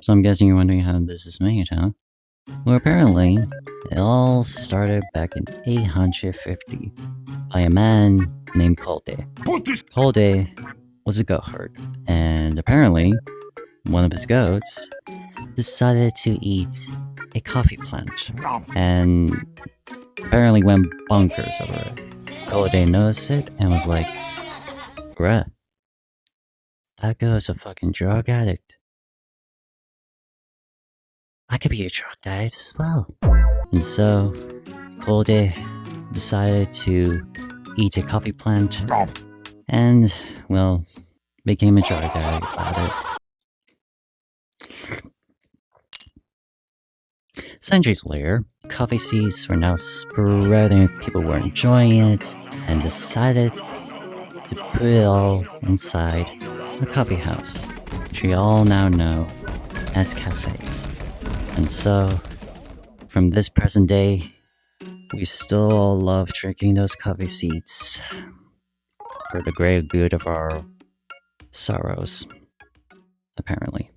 So I'm guessing you're wondering how this is made, huh? Well, apparently, it all started back in 850 by a man named Kolde. Kolde was a goat herd, and apparently, one of his goats decided to eat a coffee plant, and apparently went bonkers over it. Kolde noticed it and was like, bruh, that goat's a fucking drug addict. I could be a drug addict as well. And so, Kolde decided to eat a coffee plant and, well, became a drug addict about it. Centuries later, coffee seeds were now spreading, people were enjoying it, and decided to put it all inside a coffee house, which we all now know as cafes. And so, from this present day, we still all love drinking those coffee seeds for the greater good of our sorrows, apparently.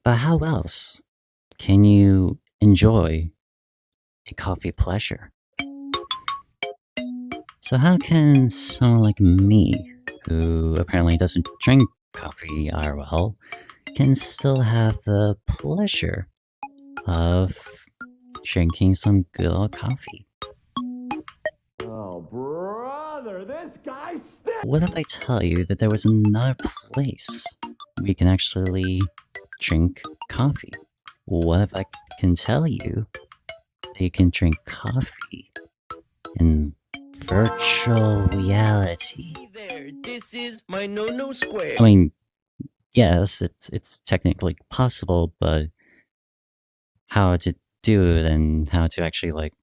But how else can you enjoy a coffee pleasure? So how can someone like me, who apparently doesn't drink coffee IRL, can still have the pleasure of drinking some good old coffee? Oh, brother, this guy stinks! What if I tell you that there was another place we can actually drink coffee? What if I can tell you that you can drink coffee in virtual reality? Hey there, this is my no square. I mean, yes, it's technically possible, but how to do it and how to actually like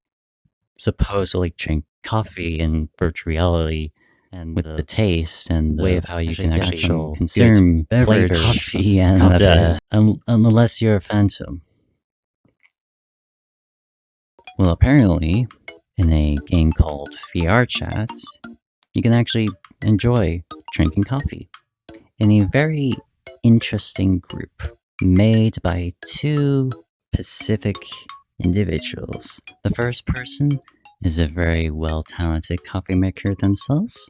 supposedly drink coffee in virtual reality and with the taste and the way of how you can actually consume flavored coffee and unless you're a phantom. Well, apparently, in a game called VR Chat, you can actually enjoy drinking coffee in a very interesting group made by two Pacific individuals. The first person is a very well-talented coffee maker themselves.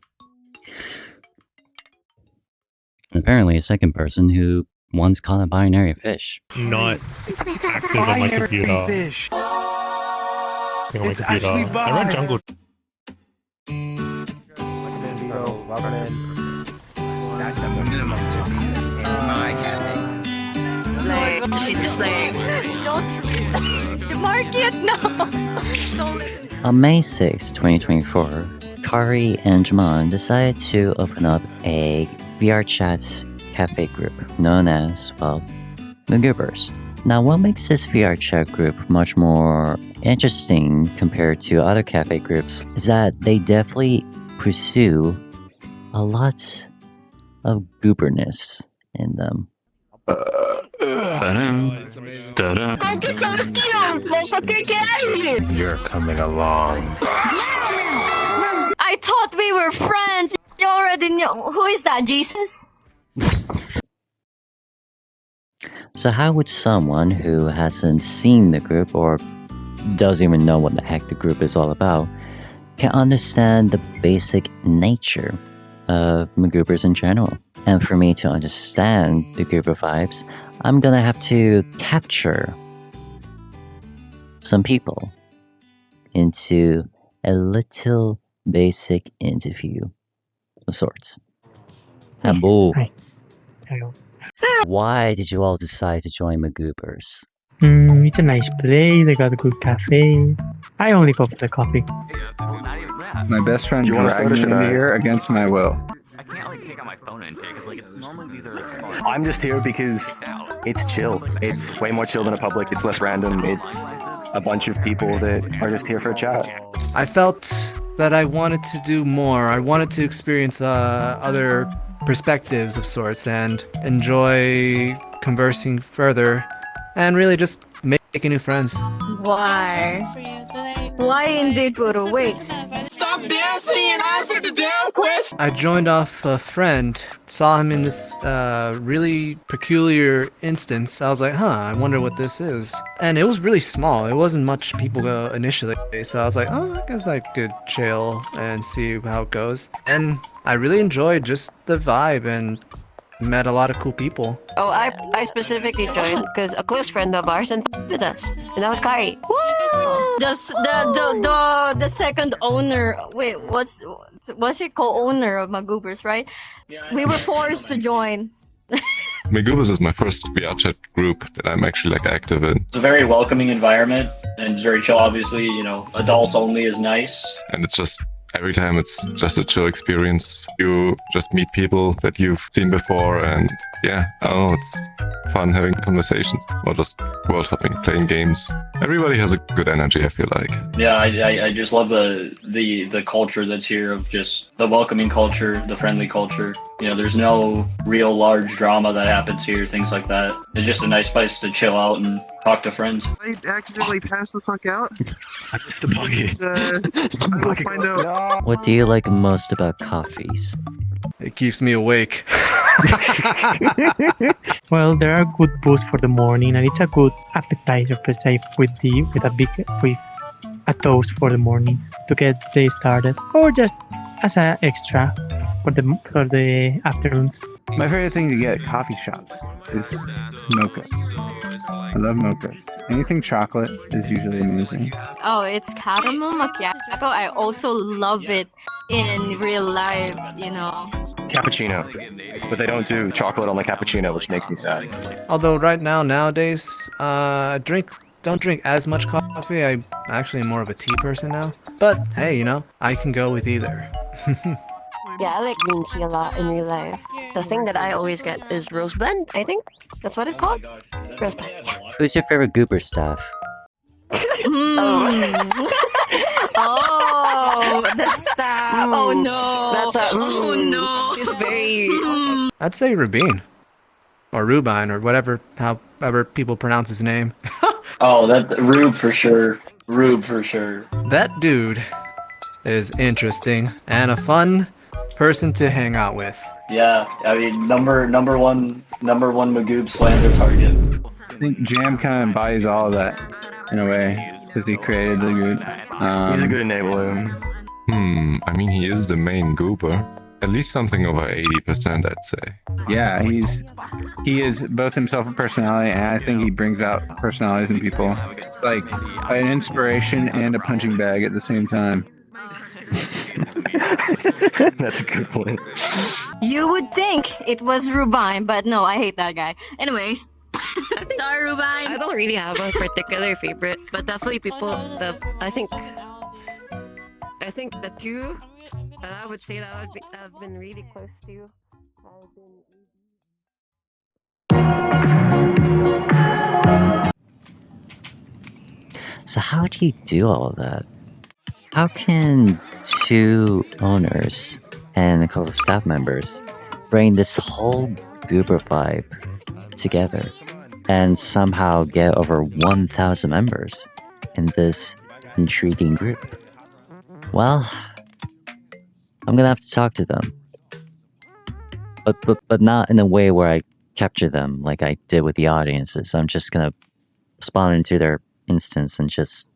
And apparently a second person who once caught a binary fish. Not active on my computer. Fish. On my computer. I run Jungle. That's the minimum to be in my cafe. She's just like, don't mark it, no. Don't listen. On May 6, 2024, Kari and Jaman decided to open up a VR Chat cafe group known as, well, Magoobers. Now, what makes this VR Chat group much more interesting compared to other cafe groups is that they definitely pursue a lot of gooberness in them. You're coming along. I thought we were friends. You already know. Who is that, Jesus? So how would someone who hasn't seen the group or doesn't even know what the heck the group is all about can understand the basic nature of Magoobers in general? And for me to understand the Goober vibes, I'm gonna have to capture some people into a little basic interview of sorts. Hello. Hi. Hello. Why did you all decide to join Magoobers? It's a nice place. They got a good cafe. I only go for the coffee. My best friend You wanna dragged start me us in or here against my will. I can't like take out my phone and take like normally these are. I'm just here because it's chill. It's way more chill than a public. It's less random. It's a bunch of people that are just here for a chat. I felt that I wanted to do more. I wanted to experience other perspectives of sorts and enjoy conversing further and really just making new friends. Why? Why indeed, Guru? Wait. Stop I joined off a friend, saw him in this really peculiar instance. I was like, I wonder what this is. And it was really small. It wasn't much people go initially. So I was like, I guess I could chill and see how it goes. And I really enjoyed just the vibe and met a lot of cool people. Oh, I specifically joined because a close friend of ours and with us, and that was Kari. The second owner. Wait, what's she co-owner of Magoobers, right? We were forced to join. Magoobers is my first VR chat group that I'm actually like active in. It's a very welcoming environment and it's very chill. Obviously, adults only is nice. And it's just every time it's just a chill experience. You just meet people that you've seen before, and yeah, I don't know, it's fun having conversations or just world hopping, playing games. Everybody has a good energy, I feel like. Yeah, I just love the culture that's here, of just the welcoming culture, the friendly culture. There's no real large drama that happens here, things like that. It's just a nice place to chill out and talk to friends. I accidentally passed the fuck out. That's the buggy. I will find out. What do you like most about coffees? It keeps me awake. Well, there are good boosts for the morning, and it's a good appetizer per se with a toast for the mornings to get the day started, or just as an extra for the afternoons. My favorite thing to get at coffee shops is mochas. I love mochas. Anything chocolate is usually amazing. Oh, it's caramel macchiato. I also love it in real life, Cappuccino. But they don't do chocolate on the cappuccino, which makes me sad. Although nowadays, don't drink as much coffee. I'm actually more of a tea person now. But hey, I can go with either. Yeah, I like green tea a lot in real life. The thing that I always get is rose blend, I think. That's what it's called? Rose blend, yeah. Who's your favorite Goober staff? Oh, the staff. Oh no. That's a. Oh no. It's very. I'd say Rubin. Or Rubine, or however people pronounce his name. Oh, that Rube for sure. Rube for sure. That dude is interesting and a fun person to hang out with. Yeah, I mean, number one Magoob slander target. I think Jam kind of embodies all of that in a way, because he created the good. He's a good enabler. I mean, he is the main goober. At least something over 80%, I'd say. Yeah, he is both himself a personality, and I think he brings out personalities in people. It's like an inspiration and a punching bag at the same time. That's a good point. You would think it was Rubine, but no, I hate that guy. Anyways. Sorry, Rubine. I don't really have a particular favorite, but definitely I think the two that I would say that I've been really close to have been. So how do you do all of that? How can two owners and a couple of staff members bring this whole Goober vibe together and somehow get over 1,000 members in this intriguing group? Well, I'm gonna have to talk to them, but not in a way where I capture them like I did with the audiences. I'm just gonna spawn into their instance and just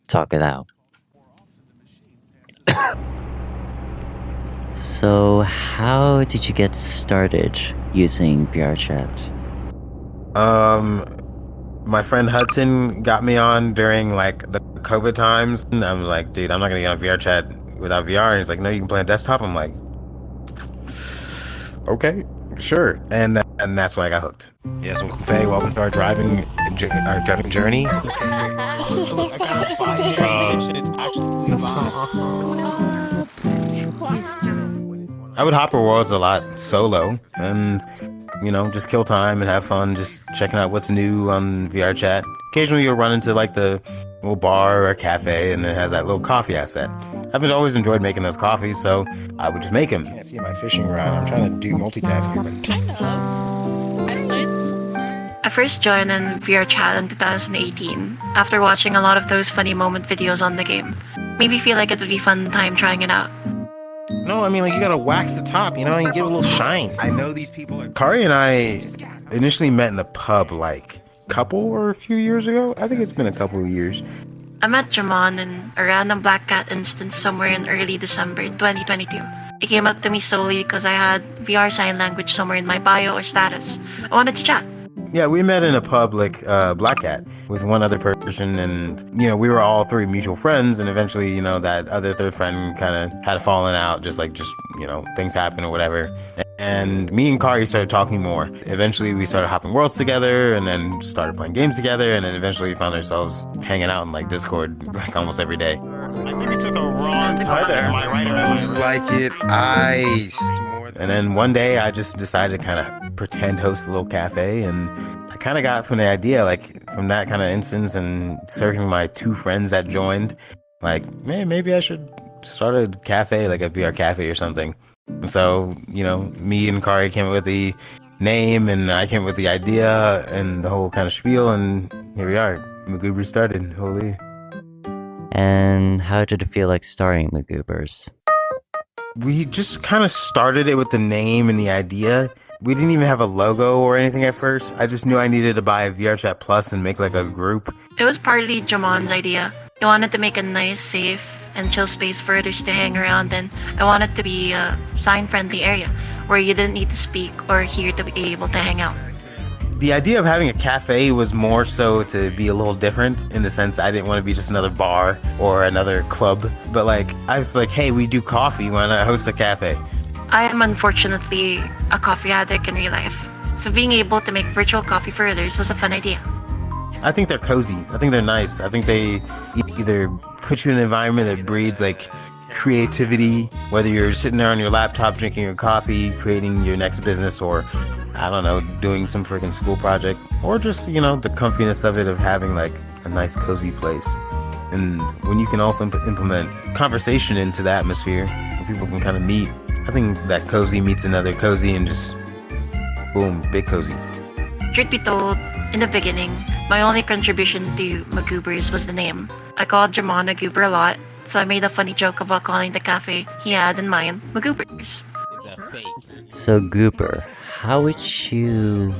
talk it out. So, how did you get started using VRChat? My friend Hudson got me on during like the COVID times, and I'm like, dude, I'm not gonna get on VRChat without VR. And he's like, no, you can play on desktop. I'm like, okay, sure, and that's when I got hooked. Yes, welcome Faye, welcome to our driving journey. I would hop rewards a lot solo and, just kill time and have fun, just checking out what's new on VRChat. Occasionally you'll run into like the little bar or cafe and it has that little coffee asset. I've always enjoyed making those coffees, so I would just make them. I can't see my fishing rod. I'm trying to do multitasking. Kind of. I first joined in VRChat in 2018 after watching a lot of those funny moment videos on the game. made me feel like it would be fun time trying it out. No, I mean, like, you gotta wax the top, you know, and give it a little shine. I know these people are... Kari and I initially met in the pub like a few years ago. I think it's been a couple of years. I met Jamon in a random Black Cat instance somewhere in early December 2022. He came up to me solely because I had VR sign language somewhere in my bio or status. I wanted to chat. Yeah, we met in a pub like Black Cat with one other person, and we were all three mutual friends, and eventually that other third friend kind of had a falling out, just things happen or whatever, and me and Kari started talking more. Eventually we started hopping worlds together, and then started playing games together, and then eventually we found ourselves hanging out in Discord almost every day. I think we took a wrong turn there. Am I right or am I like it iced? And then one day I just decided to kind of pretend host a little cafe, and I kind of got from the idea, from that kind of instance and serving my two friends that joined, man, maybe I should start a cafe, like a VR cafe or something. And so, me and Kari came up with the name, and I came up with the idea and the whole kind of spiel, and here we are. Magoobers started. Holy. And how did it feel like starting Magoobers? We just kind of started it with the name and the idea. We didn't even have a logo or anything at first. I just knew I needed to buy a VRChat Plus and make a group. It was partly Jamon's idea. He wanted to make a nice, safe, and chill space for others to hang around, and I wanted to be a sign-friendly area where you didn't need to speak or hear to be able to hang out. The idea of having a cafe was more so to be a little different, in the sense I didn't want to be just another bar or another club, but I was like, hey, we do coffee, why not host a cafe? I am unfortunately a coffee addict in real life, so being able to make virtual coffee for others was a fun idea. I think they're cozy. I think they're nice. I think they either put you in an environment that breeds creativity, whether you're sitting there on your laptop drinking your coffee, creating your next business, or I don't know, doing some freaking school project, or just, the comfiness of it, of having a nice cozy place. And when you can also implement conversation into the atmosphere, where people can kind of meet, I think that cozy meets another cozy, and just boom, big cozy. Truth be told, in the beginning, my only contribution to Magoobers was the name. I called Jamon a goober a lot, so I made a funny joke about calling the cafe he had in mind Magoobers. So Goober, how would you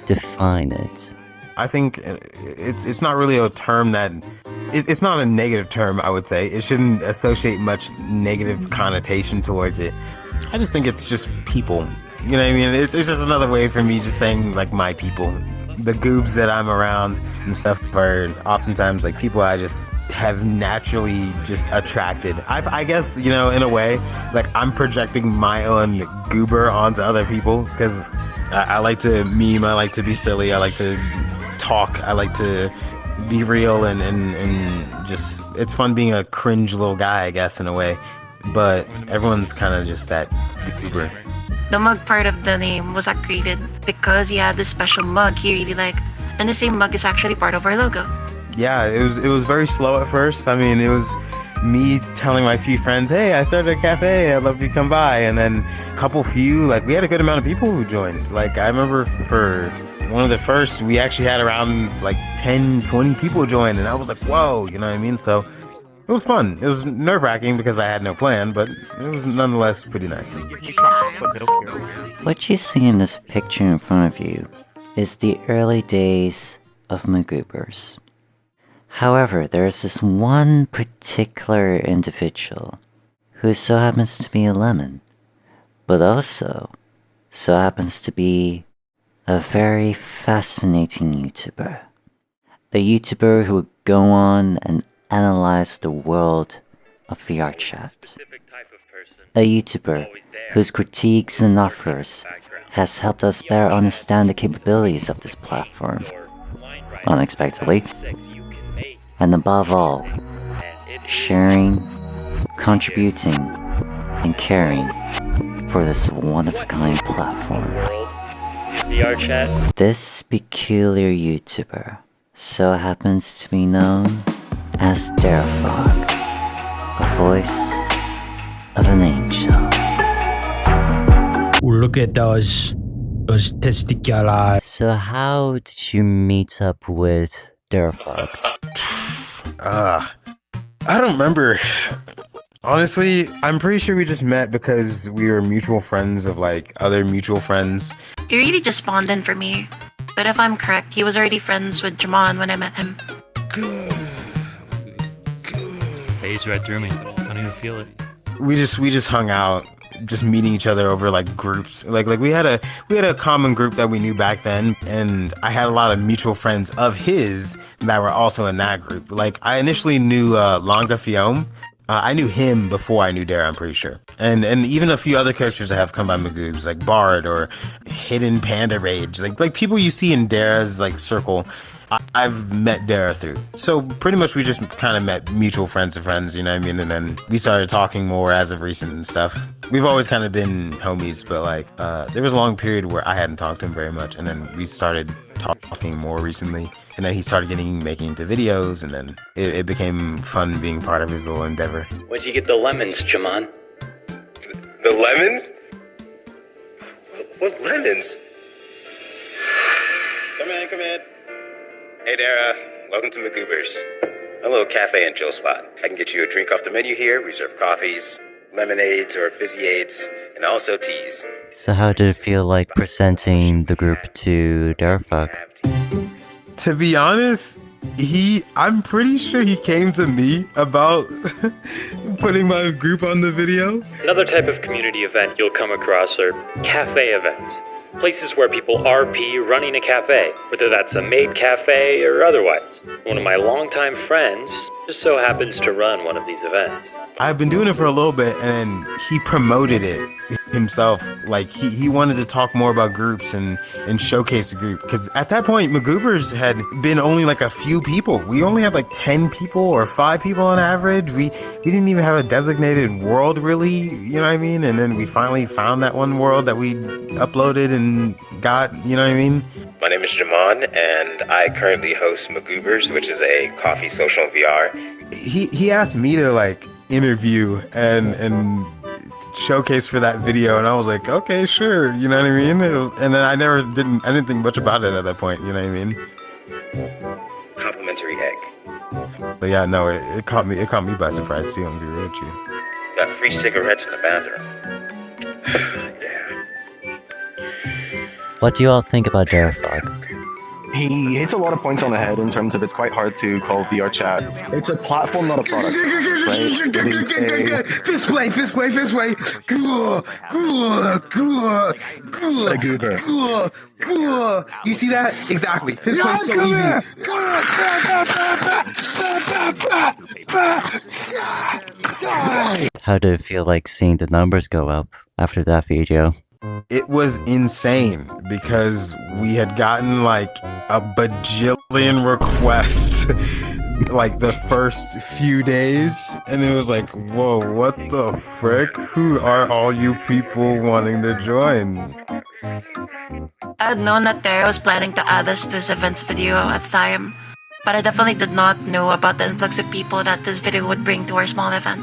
define it? I think it's not really a term that... It's not a negative term, I would say. It shouldn't associate much negative connotation towards it. I just think it's just people. You know what I mean? It's just another way for me just saying, my people. The goobs that I'm around and stuff are oftentimes, people I just have naturally just attracted. I guess, in a way, I'm projecting my own goober onto other people, because I like to meme, I like to be silly, I like to talk, I like to be real, and just, it's fun being a cringe little guy, I guess, in a way. But everyone's kind of just that goober. The mug part of the name was created because he had this special mug he really liked, and the same mug is actually part of our logo. Yeah, it was very slow at first. I mean, it was me telling my few friends, hey, I started a cafe, I'd love you to come by, and then we had a good amount of people who joined. I remember for one of the first, we actually had around 10, 20 people join, and I was like, whoa, you know what I mean? So it was fun. It was nerve-wracking because I had no plan, but it was nonetheless pretty nice. What you see in this picture in front of you is the early days of Magoobers. However, there is this one particular individual who so happens to be a lemon, but also so happens to be a very fascinating YouTuber. A YouTuber who would go on and analyze the world of VRChat. A YouTuber whose critiques and offers has helped us better understand the capabilities of this platform, unexpectedly, and above all, sharing, contributing, and caring for this one-of-a-kind platform. This peculiar YouTuber so happens to be known as Darafog, a voice of an angel. Ooh, look at those testicular. So how did you meet up with Darafog? I don't remember. Honestly, I'm pretty sure we just met because we were mutual friends of like other mutual friends. He really just spawned in for me. But if I'm correct, he was already friends with Jamon when I met him. Phased right through me. I don't even feel it. We just hung out, just meeting each other over like groups. Like we had a common group that we knew back then, and I had a lot of mutual friends of his that were also in that group. Like I initially knew Longa Fiome. I knew him before I knew Dara, I'm pretty sure. And even a few other characters that have come by Magoobs, like Bard or Hidden Panda Rage. Like people you see in Dara's like circle, I've met Dara through. So pretty much we just kind of met mutual friends of friends, you know what I mean? And then we started talking more as of recent and stuff. We've always kind of been homies, but like there was a long period where I hadn't talked to him very much, and then we started talking more recently. And then he started making into videos, and then it became fun being part of his little endeavor. Where'd you get the lemons, Jamon? The lemons? What lemons? Come in. Hey Dara, welcome to Magoobers. A little cafe and chill spot. I can get you a drink off the menu here. We serve coffees, lemonades or fizzyades, and also teas. So how did it feel like presenting the group to Darafog? To be honest, I'm pretty sure he came to me about putting my group on the video. Another type of community event you'll come across are cafe events. Places where people RP running a cafe, whether that's a maid cafe or otherwise. One of my longtime friends just so happens to run one of these events. I've been doing it for a little bit, and he promoted it himself. Like he wanted to talk more about groups and showcase the group, because at that point Magoobers had been only like a few people. We only had like 10 people or 5 people on average. We didn't even have a designated world, really, you know what I mean? And then we finally found that one world that we uploaded and got, you know what I mean? My name is Jamon, and I currently host Magoobers, which is a coffee social VR. He asked me to like interview and showcase for that video, and I was like, okay, sure, you know what I mean? And then I didn't think much about it at that point, you know what I mean? Complimentary egg. But yeah, no, it caught me by surprise too, I'm gonna be real with you. Got free cigarettes in the bathroom. What do you all think about Darafog? He hits a lot of points on the head in terms of it's quite hard to call VR chat. It's a platform, not a product. Right? Fist way. You see that? Exactly. Fist way so easy. How did it feel like seeing the numbers go up after that video? It was insane because we had gotten like a bajillion requests like the first few days, and it was like, whoa, what the frick? Who are all you people wanting to join? I had known that Dara was planning to add us to this event's video at the time, but I definitely did not know about the influx of people that this video would bring to our small event.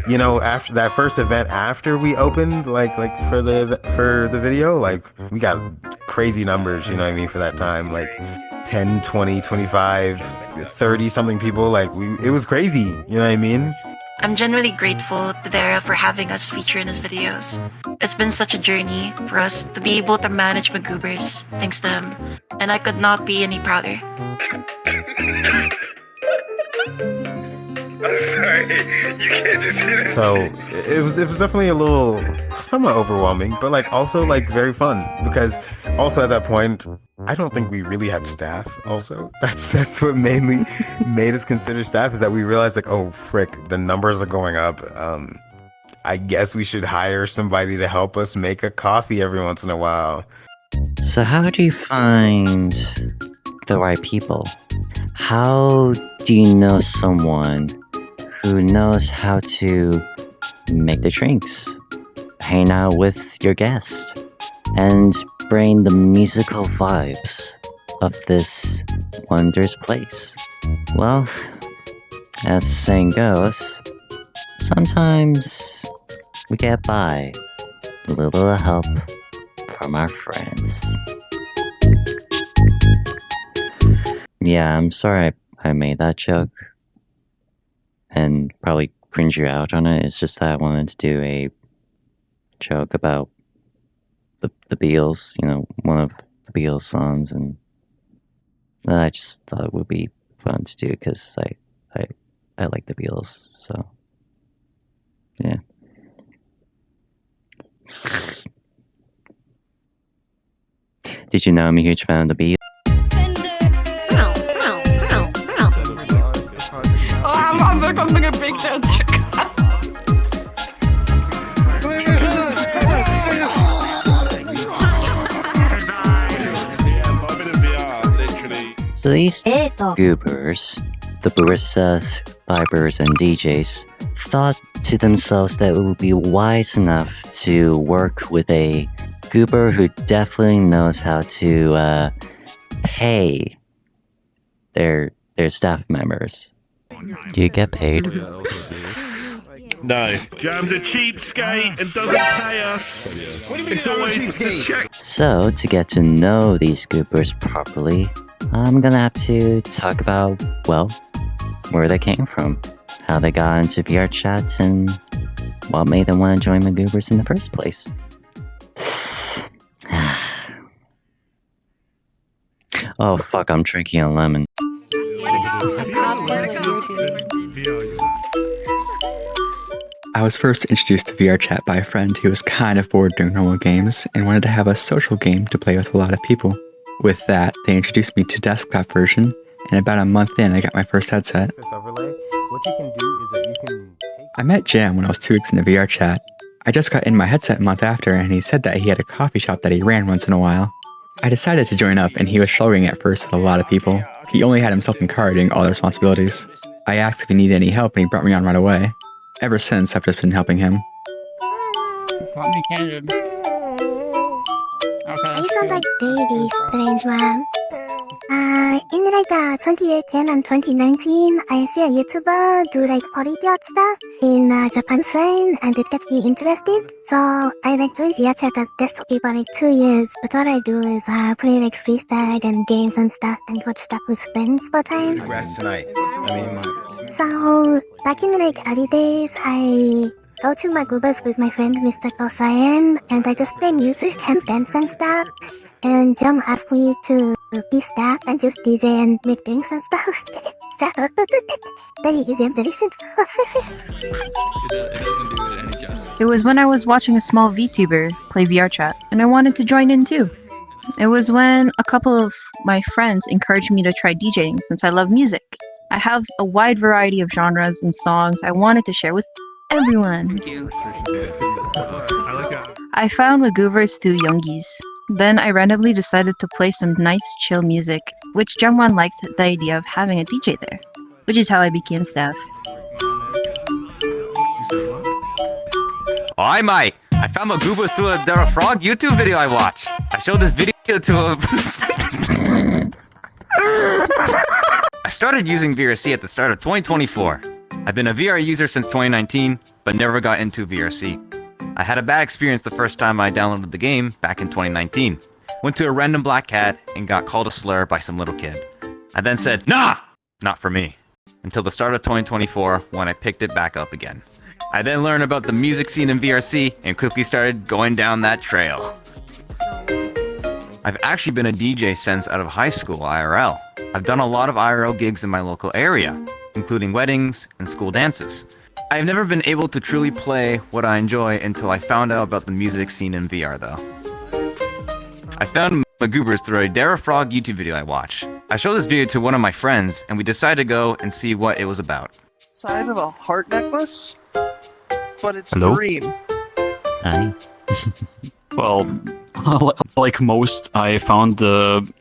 You know, after that first event, after we opened, like for the video, like we got crazy numbers, you know what I mean, for that time, like 10, 20, 25, 30 something people, like it was crazy, you know what I mean? I'm genuinely grateful to Dara for having us feature in his videos. It's been such a journey for us to be able to manage Magoobers, thanks to him, and I could not be any prouder. I'm sorry, you can't just hit it. So it was definitely a little somewhat overwhelming, but like also like very fun, because also at that point I don't think we really had staff. Also, that's what mainly made us consider staff, is that we realized like, oh frick, the numbers are going up. I guess we should hire somebody to help us make a coffee every once in a while. So how do you find the right people? How do you know someone who knows how to make the drinks, hang out with your guest, and bring the musical vibes of this wondrous place? Well, as the saying goes, sometimes we get by with a little help from our friends. Yeah, I'm sorry I made that joke. and probably cringe you out on it. It's just that I wanted to do a joke about the Beatles, one of the Beatles songs, and I just thought it would be fun to do because I like the Beatles, so yeah. Did you know I'm a huge fan of the Beatles? Oh, I'm becoming a big dancer. So these goobers, the baristas, vibers, and DJs, thought to themselves that it would be wise enough to work with a goober who definitely knows how to pay their staff members. Do you get paid? No. Jam's a cheapskate and doesn't pay us. It's always the check. So, to get to know these goobers properly, I'm gonna have to talk about, well, where they came from, how they got into VR chat, and what made them want to join the goobers in the first place. Oh fuck, I'm drinking a lemon. I was first introduced to VR chat by a friend who was kind of bored doing normal games and wanted to have a social game to play with a lot of people. With that, they introduced me to desktop version, and about a month in, I got my first headset. What you can do is that you can I met Jam when I was 2 weeks into VR chat. I just got in my headset a month after, and he said that he had a coffee shop that he ran once in a while. I decided to join up, and he was struggling at first with a lot of people. He only had himself in car doing all the responsibilities. I asked if he needed any help, and he brought me on right away. Ever since, I've just been helping him. Caught me candid. Okay, You sound like baby, strange man. In like 2018 and 2019, I see a YouTuber do like party beard stuff in Japan scene, and it gets me interested. So I like joined VR chat at this for like 2 years. But what I do is play like freestyle and games and stuff, and watch stuff with friends for time. Congrats tonight. So back in like early days, I go to my goobers with my friend Mr. Kosayan, and I just play music and dance and stuff. And Jum asked me to be staff and just DJ and make drinks and stuff. So very easy and very simple. It was when I was watching a small VTuber play VR chat, and I wanted to join in too. It was when a couple of my friends encouraged me to try DJing since I love music. I have a wide variety of genres and songs I wanted to share with everyone. I found Wagoovers through Youngis. Then I randomly decided to play some nice chill music, which Jumwan liked the idea of having a DJ there, which is how I became staff. Hi, Mike. I found my goobers through a Dara Frog YouTube video I watched. I showed this video to him. I started using VRC at the start of 2024. I've been a VR user since 2019, but never got into VRC. I had a bad experience the first time I downloaded the game back in 2019. Went to a random black cat and got called a slur by some little kid. I then said, nah, not for me, until the start of 2024 when I picked it back up again. I then learned about the music scene in VRC and quickly started going down that trail. I've actually been a DJ since out of high school IRL. I've done a lot of IRL gigs in my local area, including weddings and school dances. I've never been able to truly play what I enjoy until I found out about the music scene in VR though. I found Magoobers through a Dara Frog YouTube video I watched. I showed this video to one of my friends and we decided to go and see what it was about. Side of a heart necklace, but it's Hello? green. Hi. Well, like most, I found the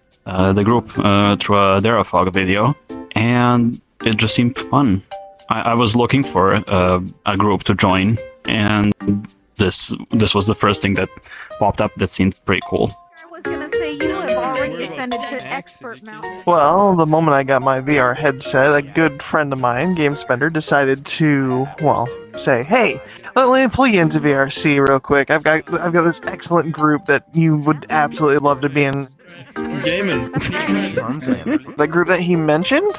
group through a Darafog video, and it just seemed fun. I was looking for a group to join, and this was the first thing that popped up that seemed pretty cool. I was gonna say you have already ascended to expert mount. Well, the moment I got my VR headset, a good friend of mine, Game Spender, decided to, well, say, hey, let me pull you into VRC real quick. I've got this excellent group that you would absolutely love to be in. Gaming. The group that he mentioned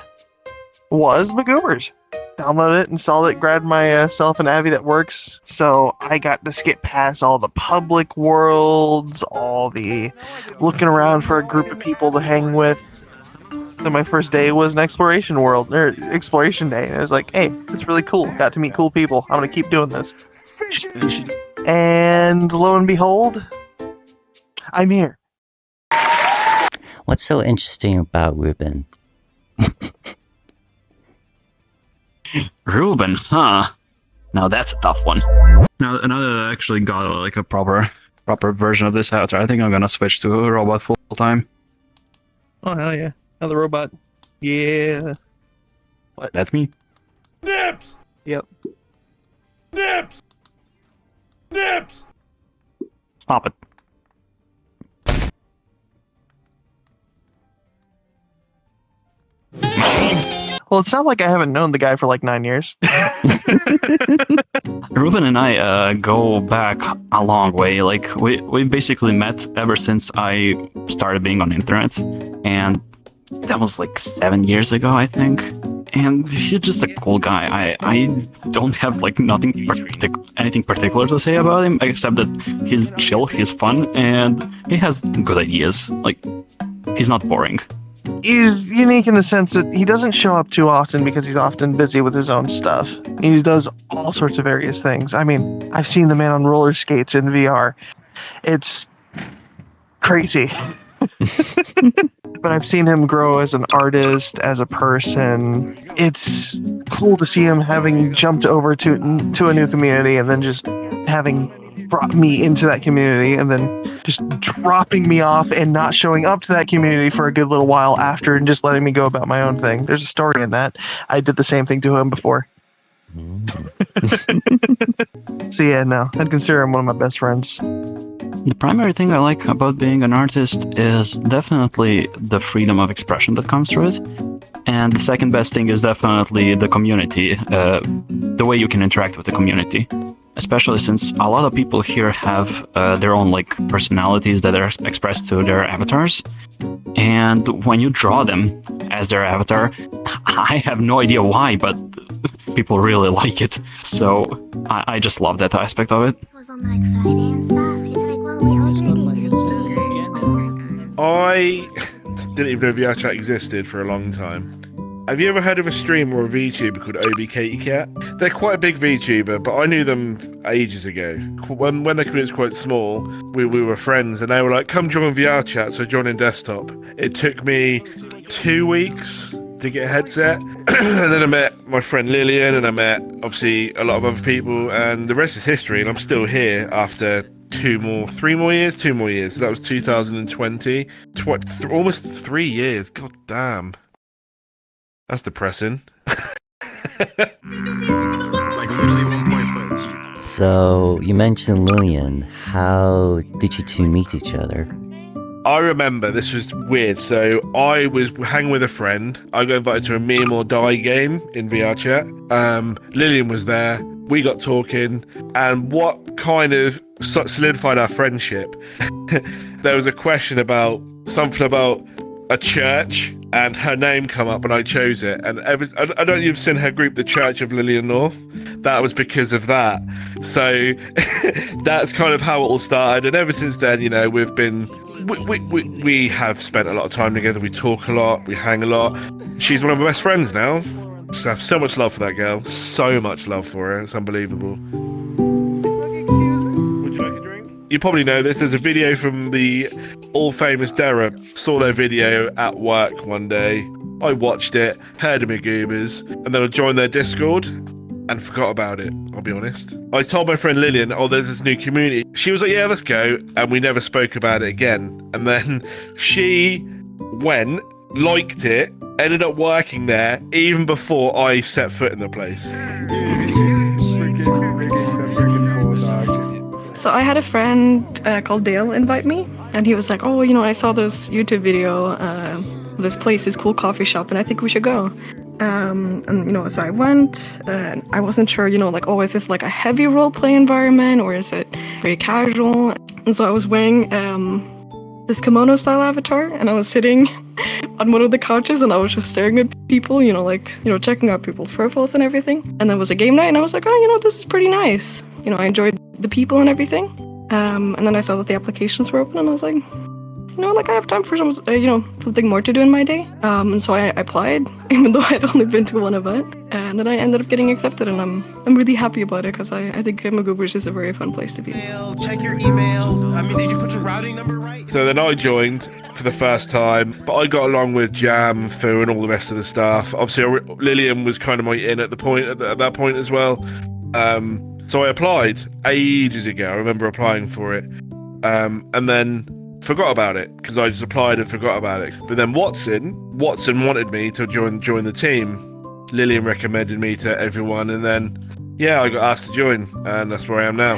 was Magoobers. downloaded it, installed it, grabbed myself an Abby that works. So I got to skip past all the public worlds, all the looking around for a group of people to hang with. So my first day was an exploration day. And I was like, hey, it's really cool. Got to meet cool people. I'm going to keep doing this. And lo and behold, I'm here. What's so interesting about Ruben? Ruben, huh? Now that's a tough one. Now that I actually got like a proper version of this avatar, I think I'm gonna switch to a robot full time. Oh hell yeah! Another robot. Yeah. What? That's me. Nips! Yep. Nips! Nips! Stop it. Well, it's not like I haven't known the guy for like 9 years. Ruben and I go back a long way. Like we basically met ever since I started being on the internet, and that was like 7 years ago, I think. And he's just a cool guy. I don't have like anything particular to say about him, except that he's chill, he's fun, and he has good ideas. Like, he's not boring. He's unique in the sense that he doesn't show up too often because he's often busy with his own stuff. He does all sorts of various things. I mean, I've seen the man on roller skates in VR. It's crazy. But I've seen him grow as an artist, as a person. It's cool to see him having jumped over to a new community and then just having brought me into that community and then just dropping me off and not showing up to that community for a good little while after and just letting me go about my own thing. There's a story in that. I did the same thing to him before. So yeah, no, I'd consider him one of my best friends. The primary thing I like about being an artist is definitely the freedom of expression that comes through it. And the second best thing is definitely the community, the way you can interact with the community. Especially since a lot of people here have their own like personalities that are expressed to their avatars. And when you draw them as their avatar, I have no idea why, but people really like it. So I just love that aspect of it. I didn't even know VRChat existed for a long time. Have you ever heard of a streamer or a VTuber called Obi Katie Cat? They're quite a big VTuber, but I knew them ages ago. When the community was quite small, we were friends, and they were like, come join VRChat, so join in desktop. It took me 2 weeks to get a headset, and then I met my friend Lillian, and I met, obviously, a lot of other people, and the rest is history, and I'm still here after 2 more years. So that was 2020. Almost 3 years. God damn. That's depressing. So, you mentioned Lillian. How did you two meet each other? I remember, this was weird. So, I was hanging with a friend. I got invited to a Meme or Die game in VRChat. Lillian was there. We got talking. And what kind of solidified our friendship, there was a question about something about a church, and her name come up, and I chose it. And I don't know if you've seen her group, the Church of Lillian North. That was because of that. So that's kind of how it all started. And ever since then, you know, we have spent a lot of time together. We talk a lot. We hang a lot. She's one of my best friends now. So I have so much love for that girl. So much love for her. It's unbelievable. You probably know this. There's a video from the all-famous Dara. Saw their video at work one day. I watched it, heard of Goobers, and then I joined their Discord and forgot about it, I'll be honest. I told my friend Lillian, oh, there's this new community. She was like, yeah, let's go. And we never spoke about it again. And then she went, liked it, ended up working there even before I set foot in the place. So I had a friend called Dale invite me, and he was like, oh, you know, I saw this YouTube video, this place is cool coffee shop, and I think we should go. And, you know, so I went, and I wasn't sure, you know, like, oh, is this like a heavy roleplay environment, or is it very casual? And so I was weighing this kimono style avatar, and I was sitting on one of the couches and I was just staring at people, checking out people's profiles and everything. And then it was a game night and I was like, oh, this is pretty nice. I enjoyed the people and everything. And then I saw that the applications were open and I was like, I have time for something more to do in my day. And so I applied, even though I'd only been to one event. And then I ended up getting accepted, and I'm really happy about it because I think Magoobers is a very fun place to be. Check your emails. Did you put your routing number right? So then I joined for the first time, but I got along with Jam, Fu, and all the rest of the staff. Obviously, Lillian was kind of my in at that point as well. So I applied ages ago. I remember applying for it, and then forgot about it because I just applied and forgot about it. But then Watson wanted me to join the team. Lillian recommended me to everyone, and then I got asked to join, and that's where I am now.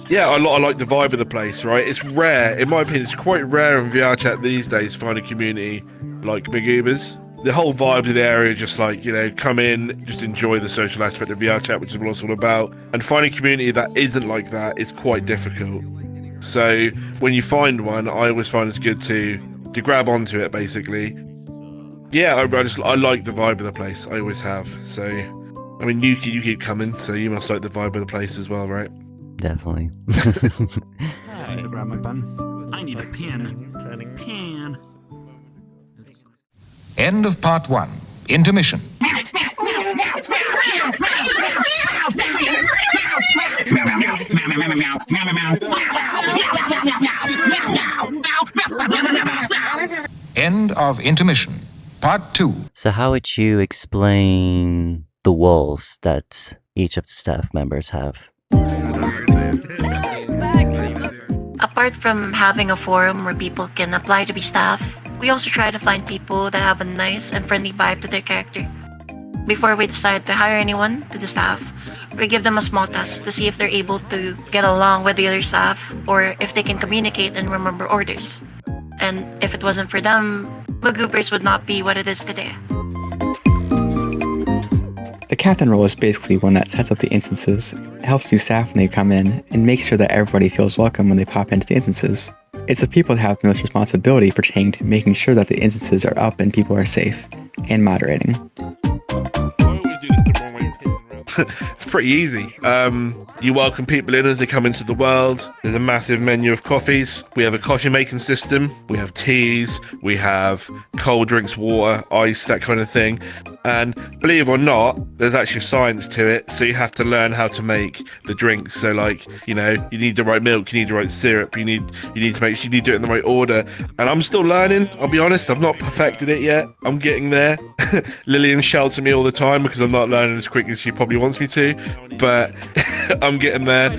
Yeah, I like the vibe of the place, right? It's rare, in my opinion, it's quite rare in VR chat these days to find a community like Magoobers. The whole vibe of the area, just come in, just enjoy the social aspect of VR chat, which is what it's all about. And finding a community that isn't like that is quite difficult. So when you find one, I always find it's good to grab onto it, basically. Yeah, I like the vibe of the place. I always have. So, you keep coming, so you must like the vibe of the place as well, right? Definitely. Hi. Grab my pen. I need a pen. Pen. End of part 1. Intermission. End of intermission. Part 2. So how would you explain the walls that each of the staff members have? Apart from having a forum where people can apply to be staff, we also try to find people that have a nice and friendly vibe to their character. Before we decide to hire anyone to the staff, we give them a small test to see if they're able to get along with the other staff or if they can communicate and remember orders. And if it wasn't for them, Magoobers would not be what it is today. The captain role is basically one that sets up the instances, helps new staff when they come in, and makes sure that everybody feels welcome when they pop into the instances. It's the people that have the most responsibility pertaining to making sure that the instances are up and people are safe, and moderating. It's pretty easy. You welcome people in as they come into the world. There's a massive menu of coffees. We have a coffee making system. We have teas. We have cold drinks, water, ice, that kind of thing. And believe it or not, there's actually science to it. So you have to learn how to make the drinks. So you need the right milk, you need the right syrup, you need to make sure you need to do it in the right order. And I'm still learning. I'll be honest, I've not perfected it yet. I'm getting there. Lillian shouts at me all the time because I'm not learning as quick as she probably wants me to, but I'm getting there.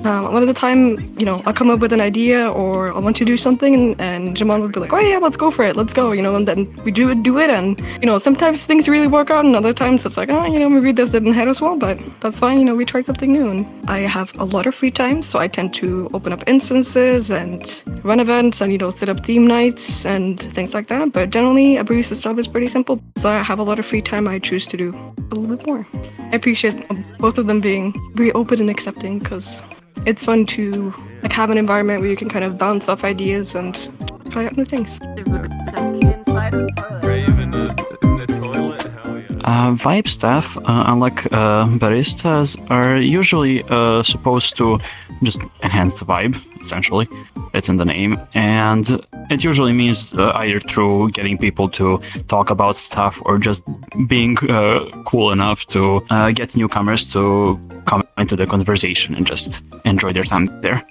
A lot of the time, I'll come up with an idea or I want to do something and Jamon would be like, oh yeah, let's go for it, let's go, and then we do it and, sometimes things really work out and other times it's like, maybe this didn't hit as well, but that's fine, we tried something new. And I have a lot of free time, so I tend to open up instances and run events and, set up theme nights and things like that, but generally a barista job is pretty simple, so I have a lot of free time. I choose to do a little bit more. I appreciate both of them being very open and accepting because it's fun to have an environment where you can kind of bounce off ideas and try out new things. Vibe staff, unlike baristas, are usually supposed to just enhance the vibe, essentially. It's in the name. And it usually means either through getting people to talk about stuff or just being cool enough to get newcomers to come into the conversation and just enjoy their time there.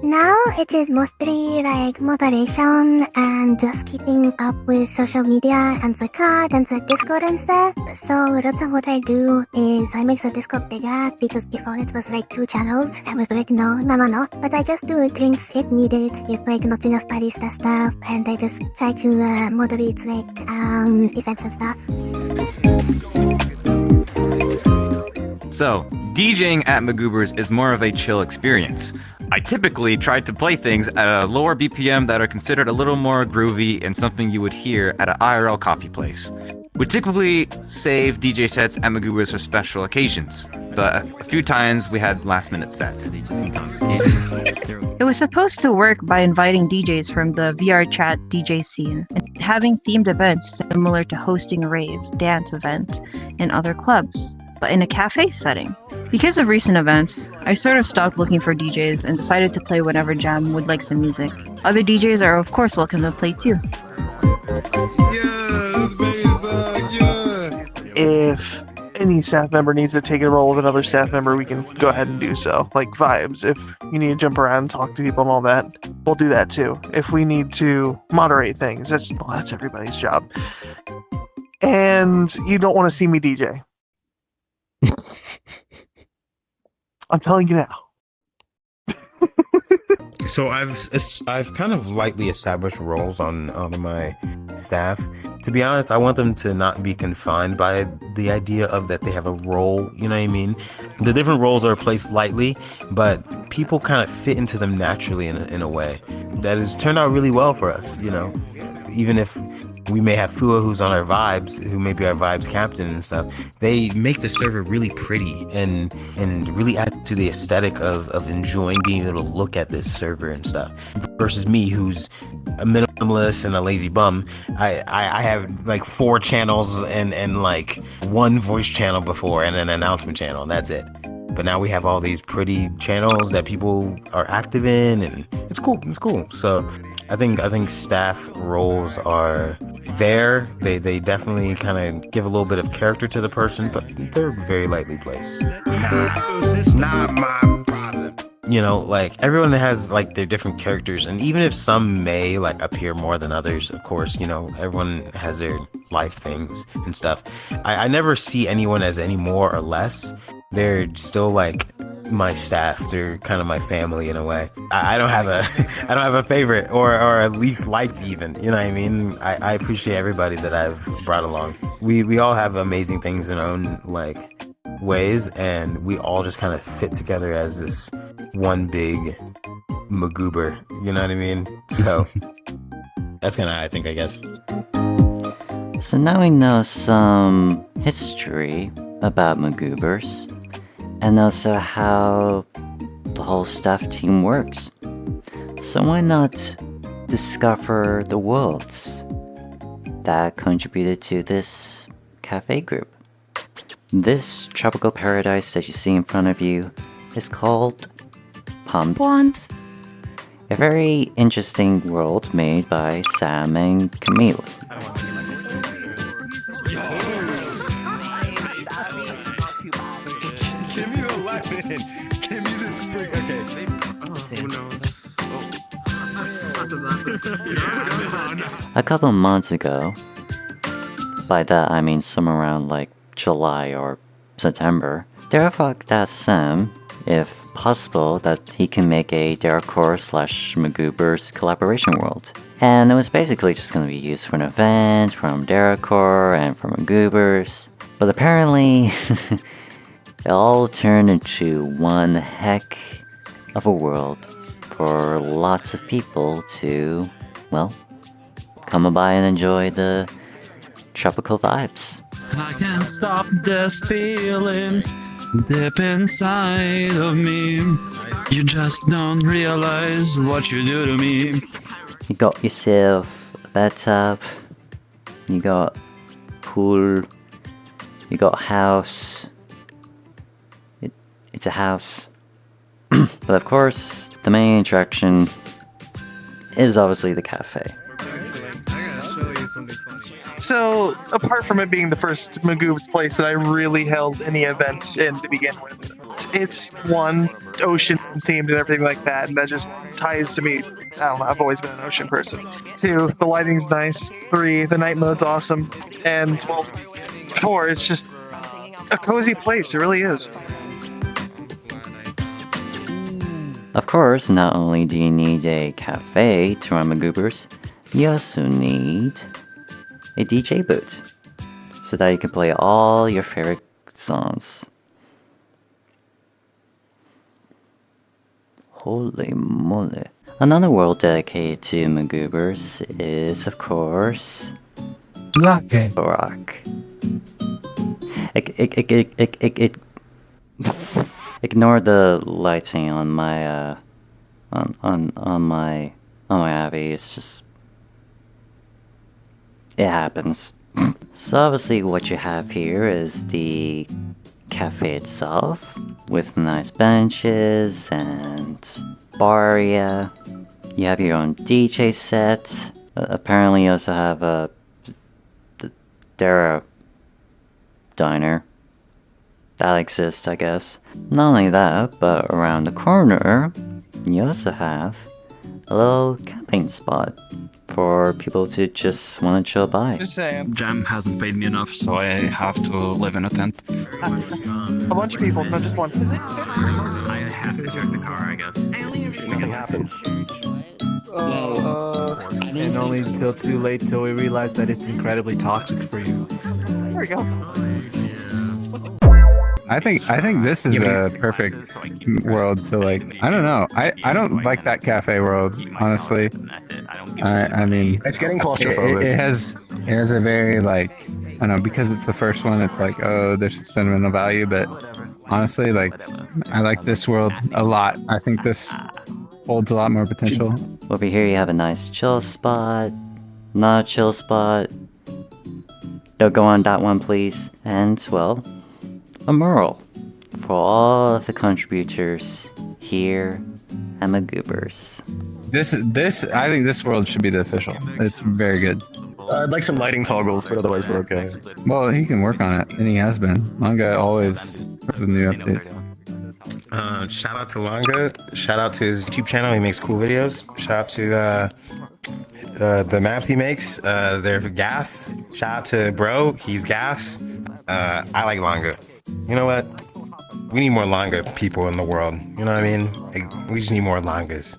Now it is mostly moderation and just keeping up with social media and the card and the Discord and stuff. So lots of what I do is I make the Discord bigger because before it was 2 channels. I was no. But I just do drinks if needed, if not enough barista stuff, and I just try to moderate events and stuff. So, DJing at Magoobers is more of a chill experience. I typically try to play things at a lower BPM that are considered a little more groovy and something you would hear at an IRL coffee place. We typically save DJ sets at Magubers for special occasions, but a few times we had last-minute sets. It was supposed to work by inviting DJs from the VR chat DJ scene and having themed events similar to hosting a rave, dance event in other clubs, but in a cafe setting. Because of recent events, I sort of stopped looking for DJs and decided to play whenever Jam would like some music. Other DJs are of course welcome to play too. If any staff member needs to take a role of another staff member, we can go ahead and do so. Like vibes, if you need to jump around and talk to people and all that, we'll do that too. If we need to moderate things, that's everybody's job. And you don't want to see me DJ. I'm telling you now. So I've kind of lightly established roles on my staff. To be honest, I want them to not be confined by the idea of that they have a role, you know what I mean? The different roles are placed lightly, but people kind of fit into them naturally in a way that has turned out really well for us, you know? Even if we may have Fua, who's on our vibes, who may be our vibes captain and stuff. They make the server really pretty and really add to the aesthetic of enjoying being able to look at this server and stuff. Versus me, who's a minimalist and a lazy bum. I have like 4 channels and like 1 voice channel before and an announcement channel, and that's it. But now we have all these pretty channels that people are active in, and it's cool. It's cool. So I think staff roles are there. They definitely kind of give a little bit of character to the person, but they're very lightly placed. Not my problem. You know, like everyone has like their different characters, and even if some may like appear more than others, of course, you know, everyone has their life things and stuff. I never see anyone as any more or less. They're still like my staff. They're kind of my family in a way. I don't have a favorite or at least liked even. You know what I mean? I appreciate everybody that I've brought along. We all have amazing things in our own like ways, and we all just kind of fit together as this one big Magoober. You know what I mean? So that's kind of how I think, I guess. So now we know some history about Magoobers, and also how the whole staff team works. So why not discover the worlds that contributed to this cafe group? This tropical paradise that you see in front of you is called Pump. A very interesting world made by Sam and Camille. A couple months ago, by that I mean somewhere around like July or September, Derafok asked Sam if possible that he can make a Deracore/Magoobers collaboration world. And it was basically just going to be used for an event from Deracore and from Magoobers. But apparently, it all turned into one heck of a world for lots of people to, well, come by and enjoy the tropical vibes. I can't stop this feeling deep inside of me. You just don't realize what you do to me. You got yourself a bathtub, you got pool, you got a house. It's a house. But of course, the main attraction is obviously the cafe. So, apart from it being the first Magoob's place that I really held any events in to begin with, it's one, ocean themed and everything like that, and that just ties to me. I don't know, I've always been an ocean person. 2, the lighting's nice. 3, the night mode's awesome. And, well, 4, it's just a cozy place, it really is. Of course, not only do you need a cafe to run Magoobers, you also need a DJ booth, so that you can play all your favorite songs. Holy moly. Another world dedicated to Magoobers is, of course, Barack. Ignore the lighting on my on my Abby. It's just it happens. So obviously what you have here is the cafe itself with nice benches and bar area. You have your own DJ set. Apparently you also have the Dara diner. That exists, I guess. Not only that, but around the corner, you also have a little camping spot for people to just want to chill by. Just saying. Jam hasn't paid me enough, so I have to live in a tent. A bunch of people, not just one. I have to check the car, I guess. Nothing happens. And only until too late till we realize that it's incredibly toxic for you. There we go. I think this is a perfect world to like. I don't know. I don't like that cafe world, honestly. I mean, it's getting claustrophobic. It has a very like, I don't know, because it's the first one. It's like, oh, there's sentimental value, but honestly, like, I like this world a lot. I think this holds a lot more potential. Over here, you have a nice chill spot. Not a chill spot. Don't go on that one, please. And well, a mural for all of the contributors here at Magoobers. This I think this world should be the official. It's very good. I'd like some lighting toggles, but otherwise we're okay. Well, he can work on it, and he has been. Manga always with new updates. Shout out to Longa. Shout out to his YouTube channel. He makes cool videos. Shout out to the maps he makes. They're gas. Shout out to Bro. He's gas. I like Longa. You know what? We need more Longa people in the world. You know what I mean? Like, we just need more Longas.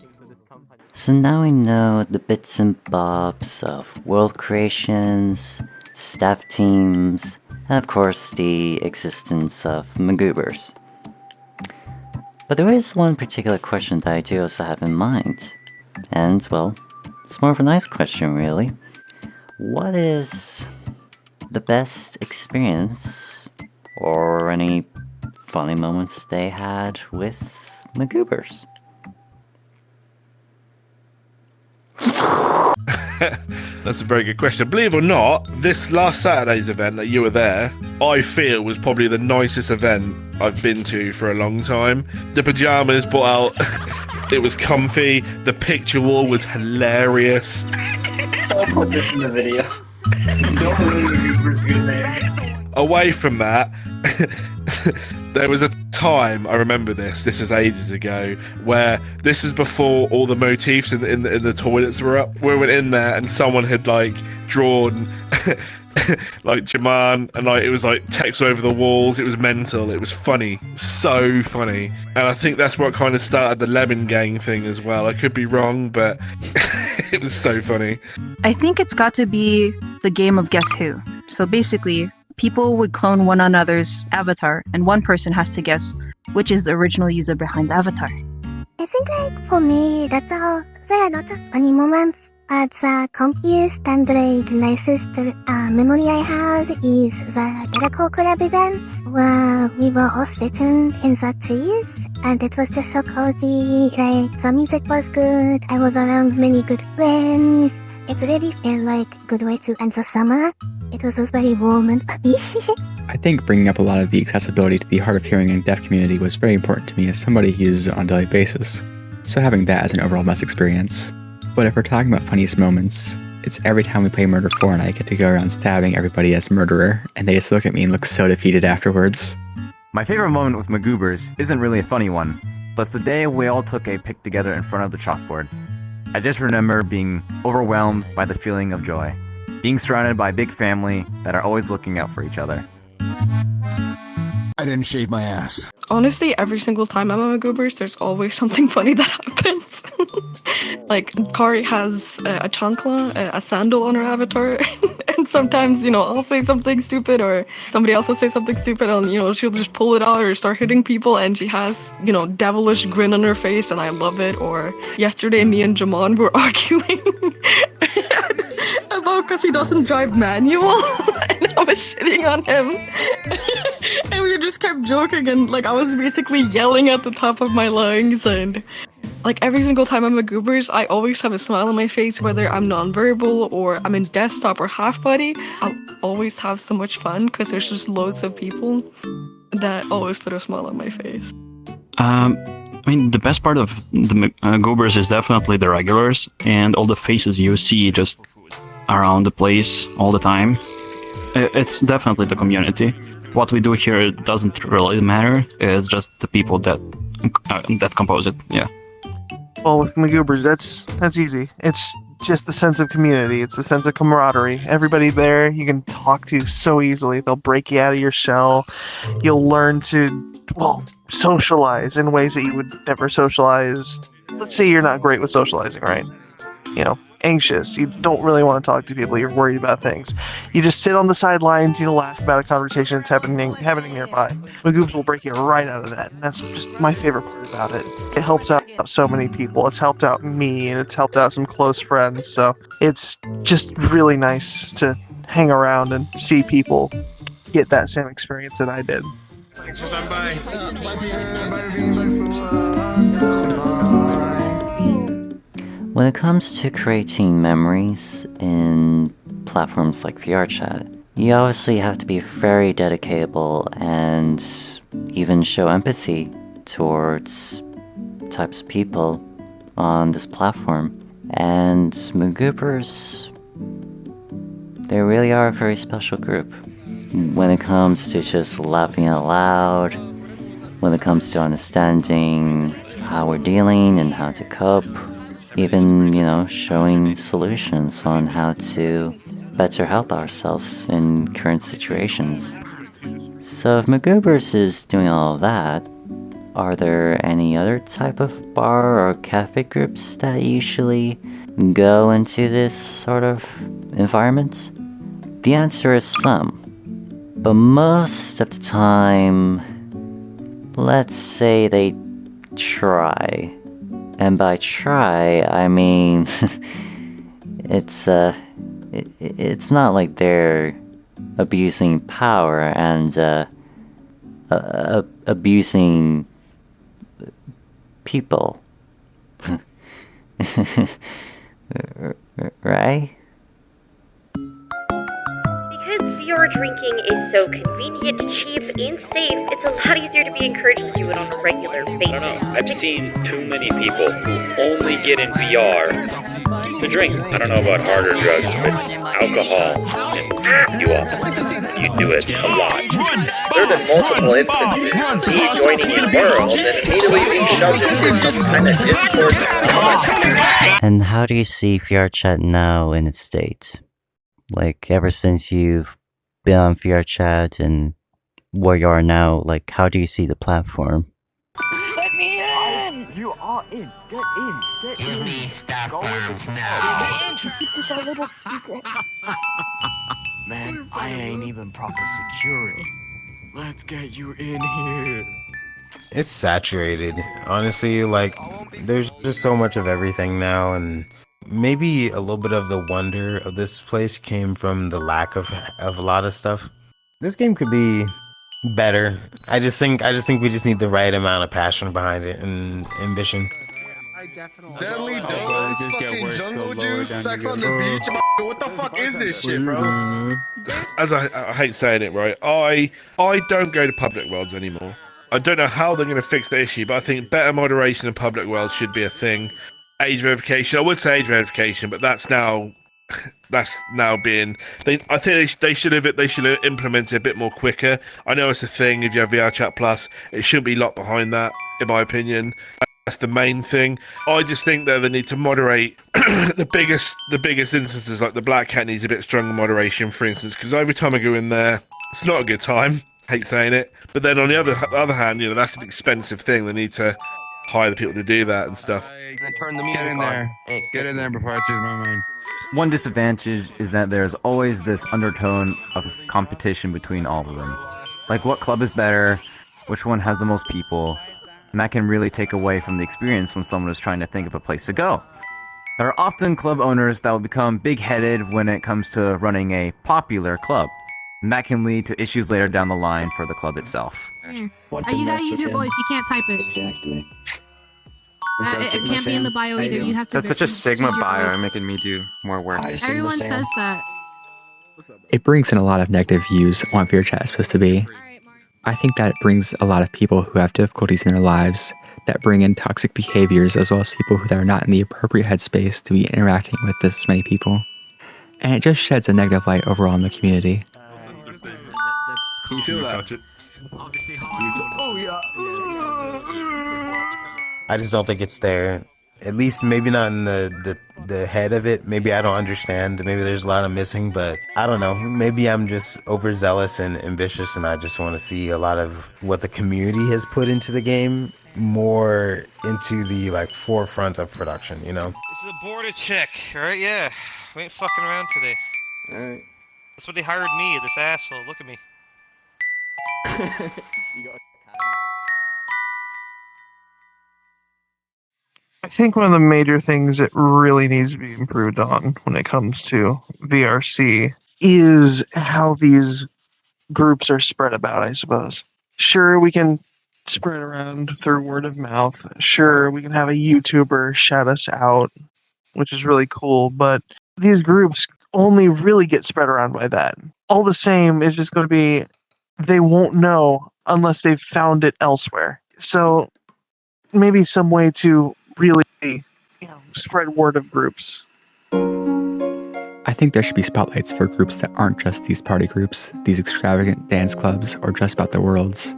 So now we know the bits and bobs of world creations, staff teams, and of course the existence of Magoobers. But there is one particular question that I do also have in mind. And well, it's more of a nice question really. What is the best experience or any funny moments they had with Magoobers? That's a very good question. Believe it or not, this last Saturday's event that you were there, I feel was probably the nicest event I've been to for a long time. The pajamas brought out, it was comfy, the picture wall was hilarious. I'll put this in the video. Away from that, there was a time, I remember this was ages ago, where this was before all the motifs in the toilets were up. We went in there and someone had like drawn like Jaman, and like it was like text over the walls. It was mental. It was funny, so funny. And I think that's what kind of started the Lemon Gang thing as well. I could be wrong, but it was so funny. I think it's got to be the game of Guess Who. So basically, people would clone one another's avatar, and one person has to guess which is the original user behind the avatar. I think like for me, that's all. There are not funny moments. The confused and like nicest memory I have is the Delaco Club event where we were all sitting in the trees and it was just so cozy. Like the music was good. I was around many good friends. It really felt like a good way to end the summer. It was just very warm and happy. I think bringing up a lot of the accessibility to the hard of hearing and deaf community was very important to me as somebody who uses it on a daily basis. So having that as an overall best experience. But if we're talking about funniest moments, it's every time we play Murder 4 and I get to go around stabbing everybody as murderer, and they just look at me and look so defeated afterwards. My favorite moment with Magoobers isn't really a funny one, but it's the day we all took a pic together in front of the chalkboard. I just remember being overwhelmed by the feeling of joy, being surrounded by a big family that are always looking out for each other. I didn't shave my ass. Honestly, every single time I'm at Magoobers, there's always something funny that happens. Like, Kari has a chancla, a sandal on her avatar, and sometimes, you know, I'll say something stupid, or somebody else will say something stupid, and, you know, she'll just pull it out or start hitting people, and she has, you know, devilish grin on her face, and I love it. Or yesterday, me and Jaman were arguing, about because he doesn't drive manual, and I was shitting on him. And we just kept joking, and like I was basically yelling at the top of my lungs, and like every single time I'm at Goobers, I always have a smile on my face, whether I'm nonverbal or I'm in desktop or half body. I'll always have so much fun because there's just loads of people that always put a smile on my face. I mean, the best part of the Goobers is definitely the regulars and all the faces you see just around the place all the time. It's definitely the community. What we do here doesn't really matter. It's just the people that compose it. Yeah. Well, with Magoobers, that's easy. It's just the sense of community. It's the sense of camaraderie. Everybody there you can talk to so easily. They'll break you out of your shell. You'll learn to, well, socialize in ways that you would never socialize. Let's say you're not great with socializing, right? You know, anxious. You don't really want to talk to people. You're worried about things. You just sit on the sidelines, laugh about a conversation that's happening nearby. Magoobs will break you right out of that, and that's just my favorite part about it. It helps out so many people. It's helped out me, and it's helped out some close friends, so it's just really nice to hang around and see people get that same experience that I did. Thanks for stopping by. When it comes to creating memories in platforms like VRChat, you obviously have to be very dedicatable and even show empathy towards types of people on this platform. And Magoobers, they really are a very special group. When it comes to just laughing out loud, when it comes to understanding how we're dealing and how to cope, even, showing solutions on how to better help ourselves in current situations. So if Magoobers is doing all of that, are there any other type of bar or cafe groups that usually go into this sort of environment? The answer is some. But most of the time, let's say they try. And by try, I mean it's not like they're abusing power and abusing people, right? Because VR drinking is so convenient, cheap, and safe, it's a lot easier to be encouraged to do it on a regular basis. I don't know. I've seen too many people who only get in VR to drink. I don't know about harder drugs, but alcohol can you off. You do it a lot. There have been multiple instances of me joining in World and immediately being shoved into some kind of Discord. And how do you see VRChat now in its state? Like, ever since you've been on VRChat and where you are now, like, how do you see the platform? Let me in! You are in. Get in. Get in. Give me staff bombs now. Keep this a little secret. Man, I ain't even proper security. Let's get you in here. It's saturated. Honestly, like, there's just so much of everything now, and maybe a little bit of the wonder of this place came from the lack of a lot of stuff. This game could be better. I just think we just need the right amount of passion behind it and ambition. Deadly dose, fucking jungle juice, sex on the beach. What the fuck is this shit, bro? As I hate saying it, right? I don't go to public worlds anymore. I don't know how they're going to fix the issue, but I think better moderation in public worlds should be a thing. Age verification, I would say age verification, but that's now being. I think they should have implemented a bit more quicker. I know it's a thing. If you have VRChat Plus, it shouldn't be locked behind that, in my opinion. That's the main thing. I just think that they need to moderate the biggest instances, like the Black Cat needs a bit stronger moderation, for instance, because every time I go in there, it's not a good time. Hate saying it, but then on the other hand, that's an expensive thing. They need to hire the people to do that and stuff. Get in there. Get in there before I change my mind. One disadvantage is that there's always this undertone of competition between all of them. Like, what club is better, which one has the most people, and that can really take away from the experience when someone is trying to think of a place to go. There are often club owners that will become big-headed when it comes to running a popular club, and that can lead to issues later down the line for the club itself. Oh, you gotta use your voice. You can't type it. Exactly. It can't be in the bio either. You have to. That's such a use Sigma your bio, voice. making me do more work. Everyone says that. It brings in a lot of negative views on what VRChat is supposed to be. I think that it brings a lot of people who have difficulties in their lives, that bring in toxic behaviors, as well as people who are not in the appropriate headspace to be interacting with this many people. And it just sheds a negative light overall in the community. Can you feel that? I just don't think it's there. At least maybe not in the head of it. Maybe I don't understand. Maybe there's a lot of missing, but I don't know. Maybe I'm just overzealous and ambitious, and I just want to see a lot of what the community has put into the game more into the like forefront of production, you know? This is a border check, alright? Yeah. We ain't fucking around today. Alright. That's what they hired me, this asshole. Look at me. I think one of the major things that really needs to be improved on when it comes to VRC is how these groups are spread about, I suppose. Sure, we can spread around through word of mouth. Sure, we can have a YouTuber shout us out, which is really cool, but these groups only really get spread around by that. All the same, it's just going to be, they won't know unless they've found it elsewhere. So maybe some way to really, spread word of groups. I think there should be spotlights for groups that aren't just these party groups, these extravagant dance clubs, or just about the worlds.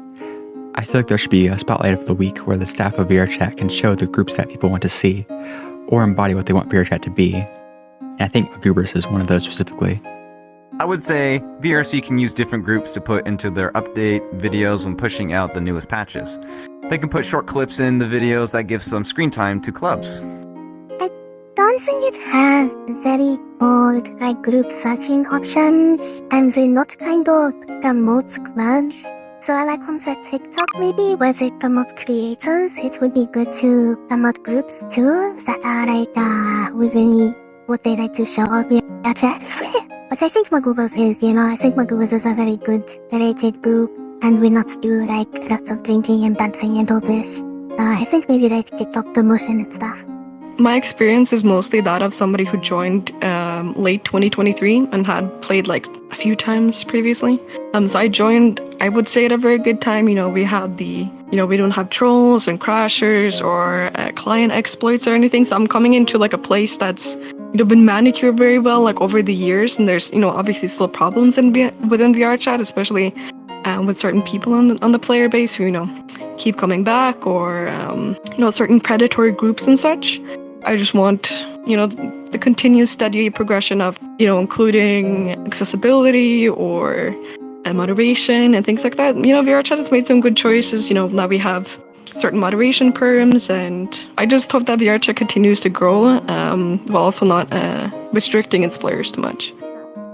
I feel like there should be a spotlight of the week where the staff of VRChat can show the groups that people want to see, or embody what they want VRChat to be. And I think Goobers is one of those specifically. I would say VRC can use different groups to put into their update videos when pushing out the newest patches. They can put short clips in the videos that give some screen time to clubs. I don't think it has very good group searching options, and they not kind of promote clubs. So I like on that TikTok maybe where they promote creators. It would be good to promote groups too that are within what they like to show up in their chats. But I think Magubas is, I think Magubas is a very good rated group, and we not do lots of drinking and dancing and all this. I think maybe TikTok promotion and stuff. My experience is mostly that of somebody who joined late 2023 and had played a few times previously. So I joined, I would say, at a very good time. We had we don't have trolls and crashers or client exploits or anything. So I'm coming into a place that's been manicured very well over the years, and there's obviously still problems within VRChat, especially with certain people on the player base who keep coming back, or certain predatory groups and such. I just want the continued steady progression of including accessibility or moderation and things like that. VRChat has made some good choices. Now we have certain moderation perms, and I just hope that VRChat continues to grow while also not restricting its players too much.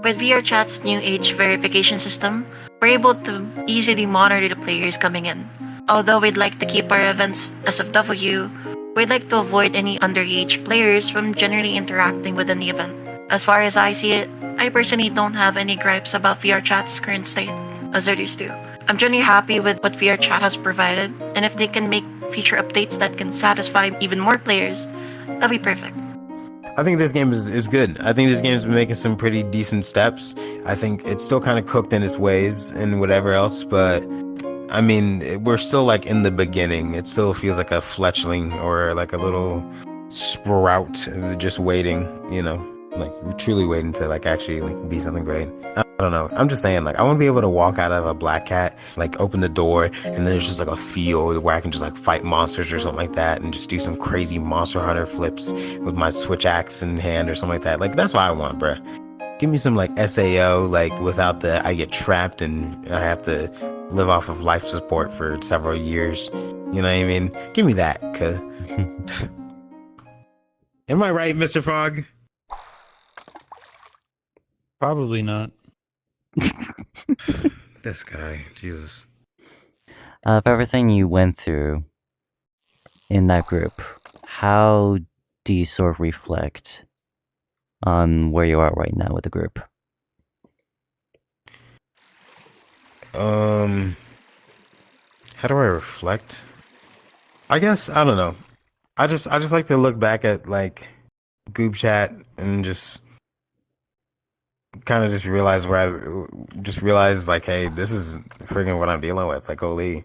With VRChat's new age verification system, we're able to easily monitor the players coming in. Although we'd like to keep our events SFW, we'd like to avoid any underage players from generally interacting within the event. As far as I see it, I personally don't have any gripes about VRChat's current state, as others do. I'm generally happy with what VRChat has provided, and if they can make future updates that can satisfy even more players, that'll be perfect. I think this game is good. I think this game's been making some pretty decent steps. I think it's still kind of cooked in its ways and whatever else, but I mean, we're still in the beginning. It still feels like a fletchling or a little sprout just waiting, truly waiting to actually be something great. I don't know. I'm just saying, I want to be able to walk out of a Black Cat, open the door, and then there's just a field where I can just fight monsters or something like that, and just do some crazy Monster Hunter flips with my switch axe in hand or something like that. That's what I want, bruh. Give me some SAO, without the I get trapped and I have to live off of life support for several years. You know what I mean? Give me that, cuz. Am I right, Mr. Frog? Probably not. This guy, Jesus. Of everything you went through in that group, how do you sort of reflect on where you are right now with the group? How do I reflect? I guess I don't know. I just like to look back at like Goob Chat and just kind of just realize like, hey, this is freaking what I'm dealing with. Like, holy,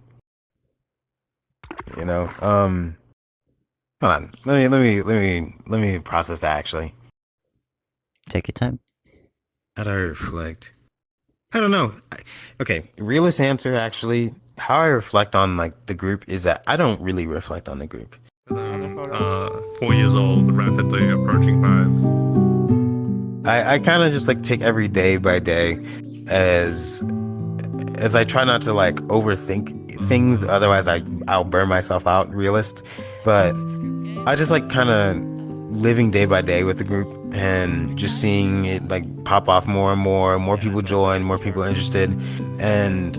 you know. Hold on. Let me process that actually. Take your time. How do I reflect? I don't know. Okay, realist answer actually. How I reflect on like the group is that I don't really reflect on the group. 4 years old, rapidly approaching 5. I kind of just like take every day by day as I try not to like overthink things. Otherwise, I'll burn myself out. Realist, but I just like kind of living day by day with the group and just seeing it like pop off more and more people join, more people interested, and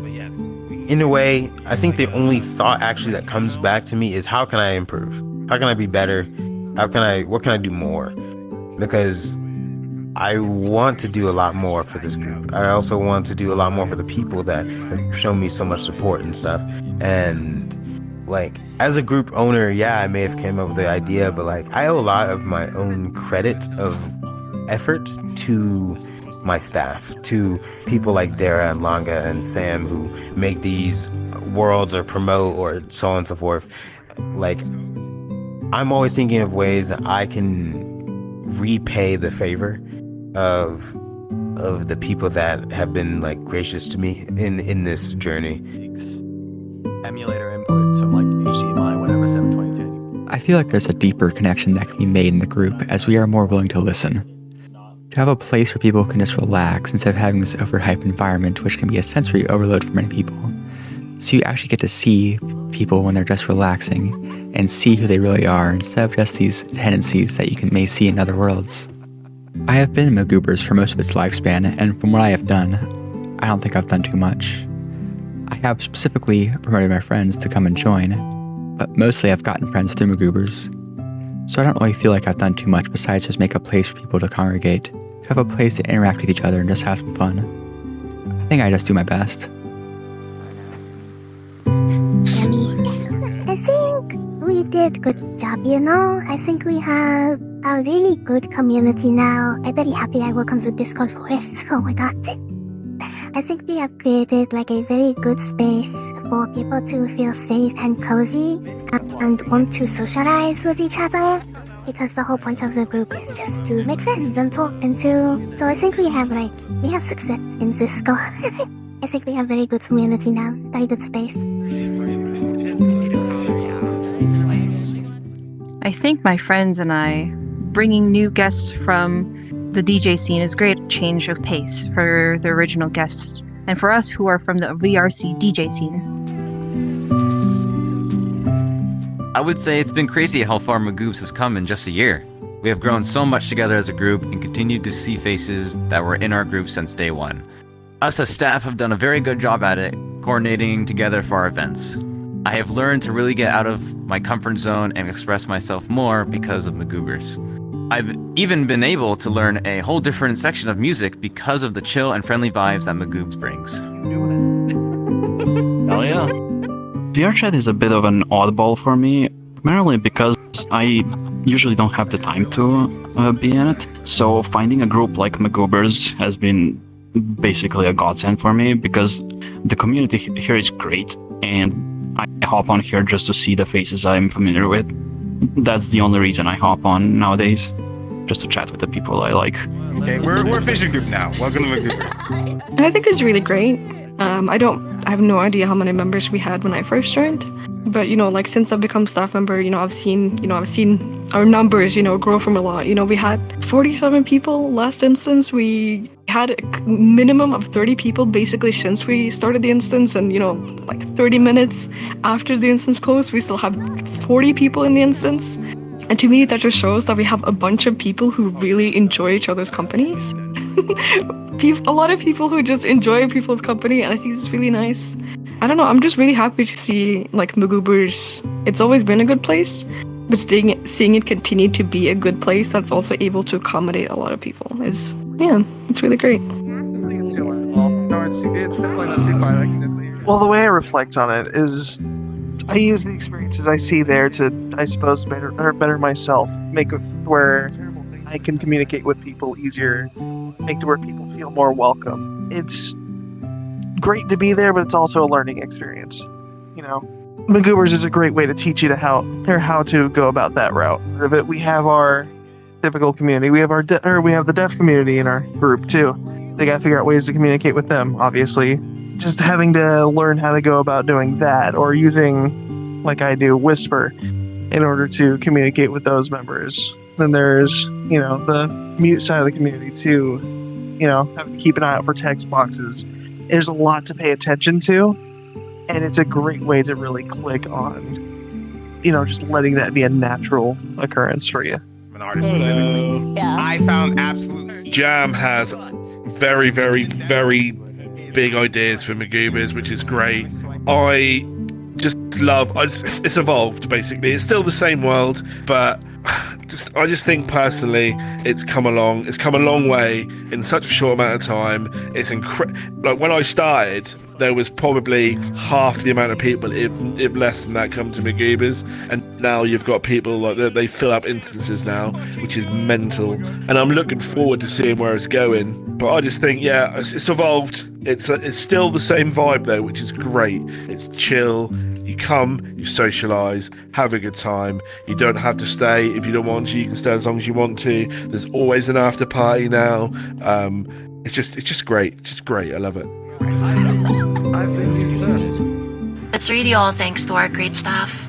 in a way, I think the only thought actually that comes back to me is how can I improve? How can I be better? What can I do more? Because I want to do a lot more for this group. I also want to do a lot more for the people that have shown me so much support and stuff. And like as a group owner, yeah, I may have came up with the idea, but like I owe a lot of my own credit of effort to my staff, to people like Dara and Langa and Sam who make these worlds or promote or so on and so forth. Like I'm always thinking of ways that I can repay the favor of the people that have been like gracious to me in this journey. Emulator input, so like HDMI, whatever, 720p. I feel like there's a deeper connection that can be made in the group as we are more willing to listen. To have a place where people can just relax instead of having this overhyped environment, which can be a sensory overload for many people. So you actually get to see people when they're just relaxing and see who they really are instead of just these tendencies that you may see in other worlds. I have been in Magoobers for most of its lifespan, and from what I have done, I don't think I've done too much. I have specifically promoted my friends to come and join, but mostly I've gotten friends through Magoobers. So I don't really feel like I've done too much besides just make a place for people to congregate, to have a place to interact with each other and just have some fun. I think I just do my best. I think we did good job, you know? I think we have a really good community now. I'm very happy I welcome to Discord Forest. Oh my god. I think we have created like a very good space for people to feel safe and cozy and want to socialize with each other, because the whole point of the group is just to make friends and talk and chill. So I think we have success in Cisco. I think we have very good community now, very good space. I think my friends and I, bringing new guests from the DJ scene is a great change of pace for the original guests, and for us who are from the VRC DJ scene. I would say it's been crazy how far Magoobs has come in just a year. We have grown so much together as a group and continued to see faces that were in our group since day one. Us as staff have done a very good job at it, coordinating together for our events. I have learned to really get out of my comfort zone and express myself more because of Magoobers. I've even been able to learn a whole different section of music because of the chill and friendly vibes that Magoobs brings. Hell yeah. VRChat is a bit of an oddball for me, primarily because I usually don't have the time to be in it. So finding a group like Magoobers has been basically a godsend for me, because the community here is great, and I hop on here just to see the faces I'm familiar with. That's the only reason I hop on nowadays, just to chat with the people I like. Okay, we're a fishing group now. Welcome to Magoobers. I think it's really great. I have no idea how many members we had when I first joined, but since I've become staff member, I've seen our numbers, grow from a lot. We had 47 people last instance. We had a minimum of 30 people basically since we started the instance, and 30 minutes after the instance closed, we still have 40 people in the instance. And to me, that just shows that we have a bunch of people who really enjoy each other's companies. A lot of people who just enjoy people's company, and I think it's really nice. I don't know, I'm just really happy to see Magoobers. It's always been a good place, but seeing it continue to be a good place that's also able to accommodate a lot of people is, yeah, it's really great. Well, the way I reflect on it is I use the experiences I see there to, I suppose, better myself, make it where I can communicate with people easier, make it where people feel more welcome. It's great to be there, but it's also a learning experience. You know, Magoobers is a great way to teach you how to go about that route. We have our typical community, we have the deaf community in our group too. They gotta figure out ways to communicate with them, obviously. Just having to learn how to go about doing that, or using, like I do, Whisper in order to communicate with those members. Then there's, the mute side of the community too. Have to keep an eye out for text boxes. There's a lot to pay attention to, and it's a great way to really click on, just letting that be a natural occurrence for you. I'm an artist specifically. Yeah. I found absolutely Jam has very, very, very big ideas for Magoobers, which is great. I just love. It's evolved basically. It's still the same world, but I just think personally, it's come a long way in such a short amount of time. It's like when I started, there was probably half the amount of people, if less than that, come to Magoobers, and now you've got people like they fill up instances now, which is mental. And I'm looking forward to seeing where it's going. But I just think, yeah, it's evolved. It's still the same vibe though, which is great. It's chill. You come, you socialise, have a good time. You don't have to stay if you don't want to. You can stay as long as you want to. There's always an after party now. It's just great. It's just great. I love it. It's really all thanks to our great staff.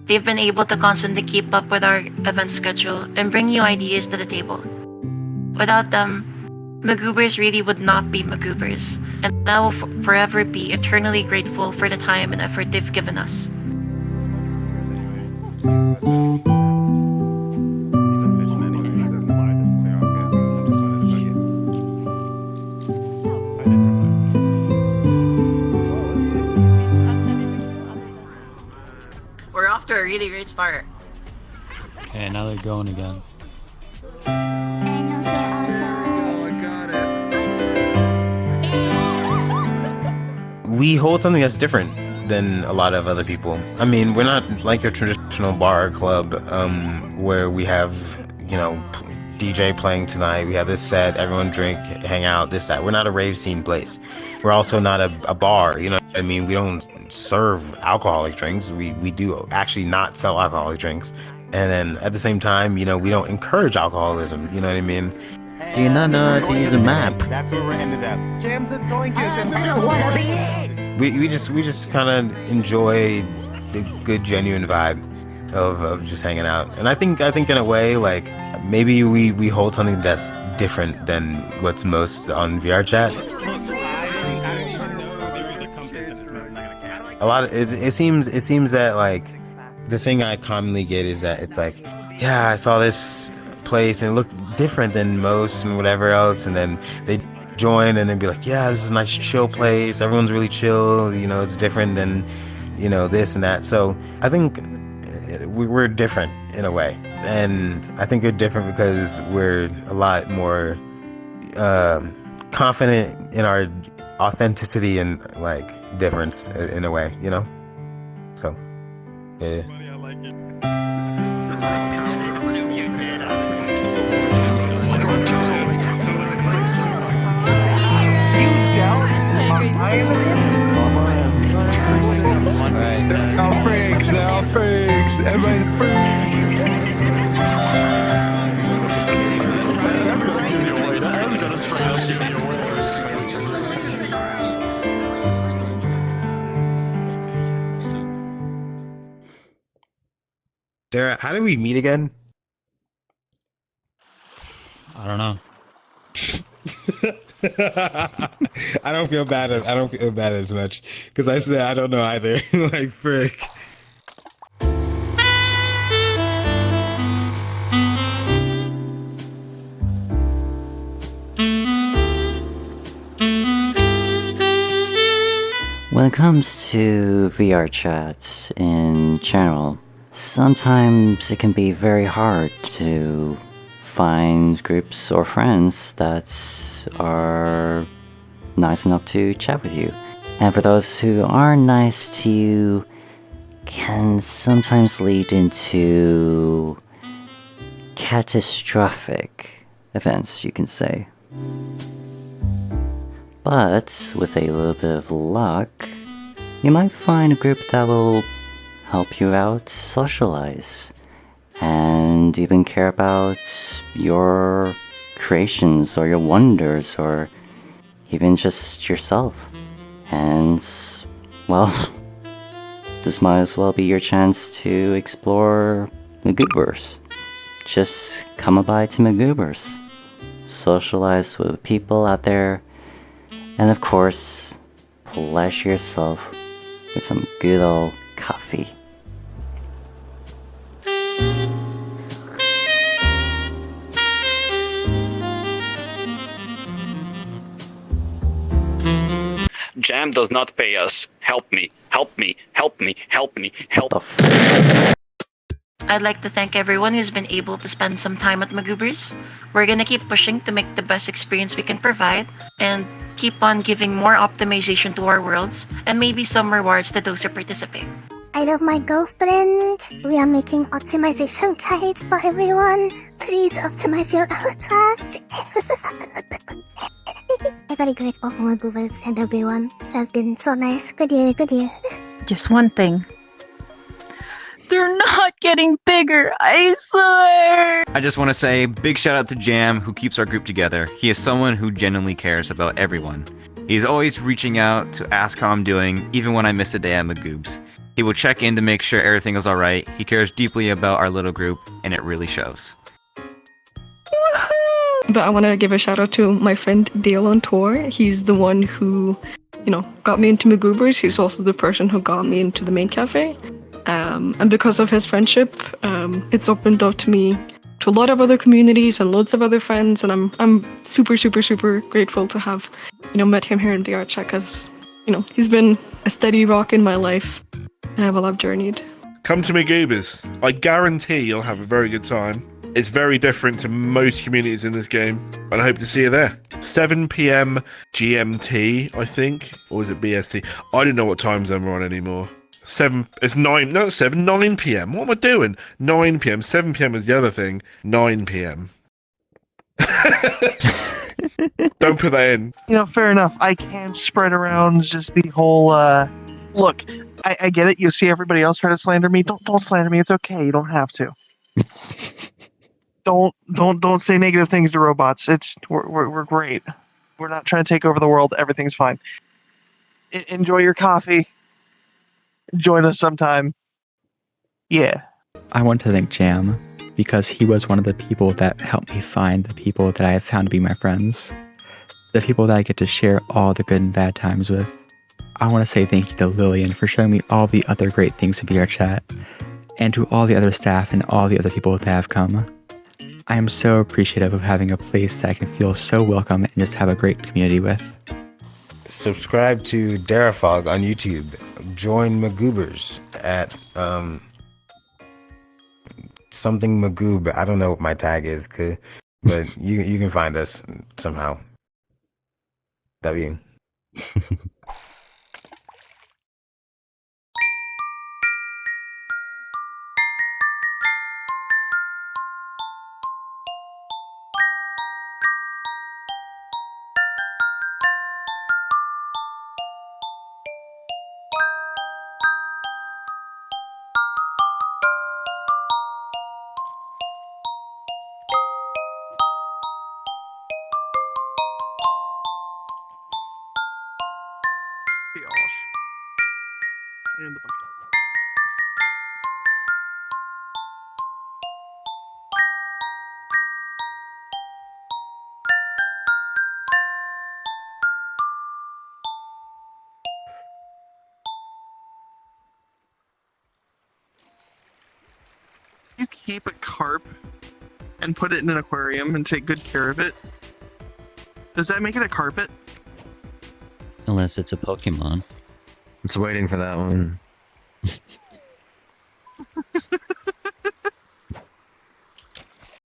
They've been able to constantly keep up with our event schedule and bring new ideas to the table. Without them, Magoobers really would not be Magoobers, and I will forever be eternally grateful for the time and effort they've given us. We're off to a really great start. Okay, now they're going again. We hold something that's different than a lot of other people. I mean, we're not like your traditional bar or club where we have, DJ playing tonight, we have this set, everyone drink, hang out, this, that. We're not a rave scene place. We're also not a bar, you know what I mean? We don't serve alcoholic drinks. We do actually not sell alcoholic drinks. And then at the same time, we don't encourage alcoholism, you know what I mean? Do you not know how to use a map? That's where we're ended up. Jams and doinkus and We just kind of enjoy the good, genuine vibe of just hanging out. And I think in a way, like, maybe we hold something that's different than what's most on VR chat. A lot of it seems that, like, the thing I commonly get is that it's like, yeah, I saw this place and it looked different than most and whatever else, and then they join and then be like, yeah, this is a nice chill place, everyone's really chill, it's different than this and that. So I think we're different in a way, and I think we're different because we're a lot more confident in our authenticity and, like, difference in a way, so yeah. They're all freaks. Everybody's freaks. Dara, how did we meet again? I don't know. I don't feel bad as much because I said I don't know either. Like, frick. When it comes to VR chats in general, sometimes it can be very hard to find groups or friends that are nice enough to chat with you. And for those who are nice to you, can sometimes lead into catastrophic events, you can say. But with a little bit of luck, you might find a group that will help you out socialize and even care about your creations or your wonders or even just yourself. And, well, this might as well be your chance to explore Magoobers. Just come by to Magoobers, socialize with people out there, and of course, pleasure yourself with some good old coffee. Jam does not pay us. Help me, help me, help me, help me, help. I'd like to thank everyone who's been able to spend some time at Magoobers. We're gonna keep pushing to make the best experience we can provide and keep on giving more optimization to our worlds and maybe some rewards to those who participate. I love my girlfriend. We are making optimization guides for everyone. Please optimize your avatars. I'm very grateful for Magoobers and everyone. It has been so nice. Good year, good year. Just one thing. They're not getting bigger, I swear! I just want to say big shout out to Jam, who keeps our group together. He is someone who genuinely cares about everyone. He's always reaching out to ask how I'm doing, even when I miss a day at Magoobs. He will check in to make sure everything is alright. He cares deeply about our little group, and it really shows. But I want to give a shout out to my friend Dale on tour. He's the one who, got me into Magoobers. He's also the person who got me into the main cafe. And because of his friendship, it's opened up to me to a lot of other communities and loads of other friends. And I'm super, super, super grateful to have, met him here in VR Chat because, he's been a steady rock in my life. And I've journeyed. Come to Magoobers. I guarantee you'll have a very good time. It's very different to most communities in this game, and I hope to see you there. 7 PM GMT, I think, or is it BST? I don't know what time zone we're on anymore. 9 PM. What am I doing? 9 PM. 7 PM is the other thing. 9 PM. Don't put that in. Fair enough. I can spread around just the whole, look, I get it. You see everybody else try to slander me. Don't slander me. It's okay. You don't have to. Don't say negative things to robots. We're great. We're not trying to take over the world. Everything's fine. Enjoy your coffee. Join us sometime. Yeah. I want to thank Jam because he was one of the people that helped me find the people that I have found to be my friends. The people that I get to share all the good and bad times with. I want to say thank you to Lillian for showing me all the other great things in VR Chat, and to all the other staff and all the other people that have come. I am so appreciative of having a place that I can feel so welcome and just have a great community with. Subscribe to Darafog on YouTube. Join Magoobers at something Magoob. I don't know what my tag is, but you can find us somehow. W. And the bucket. You keep a carp and put it in an aquarium and take good care of it. Does that make it a carpet? Unless it's a Pokemon. It's waiting for that one.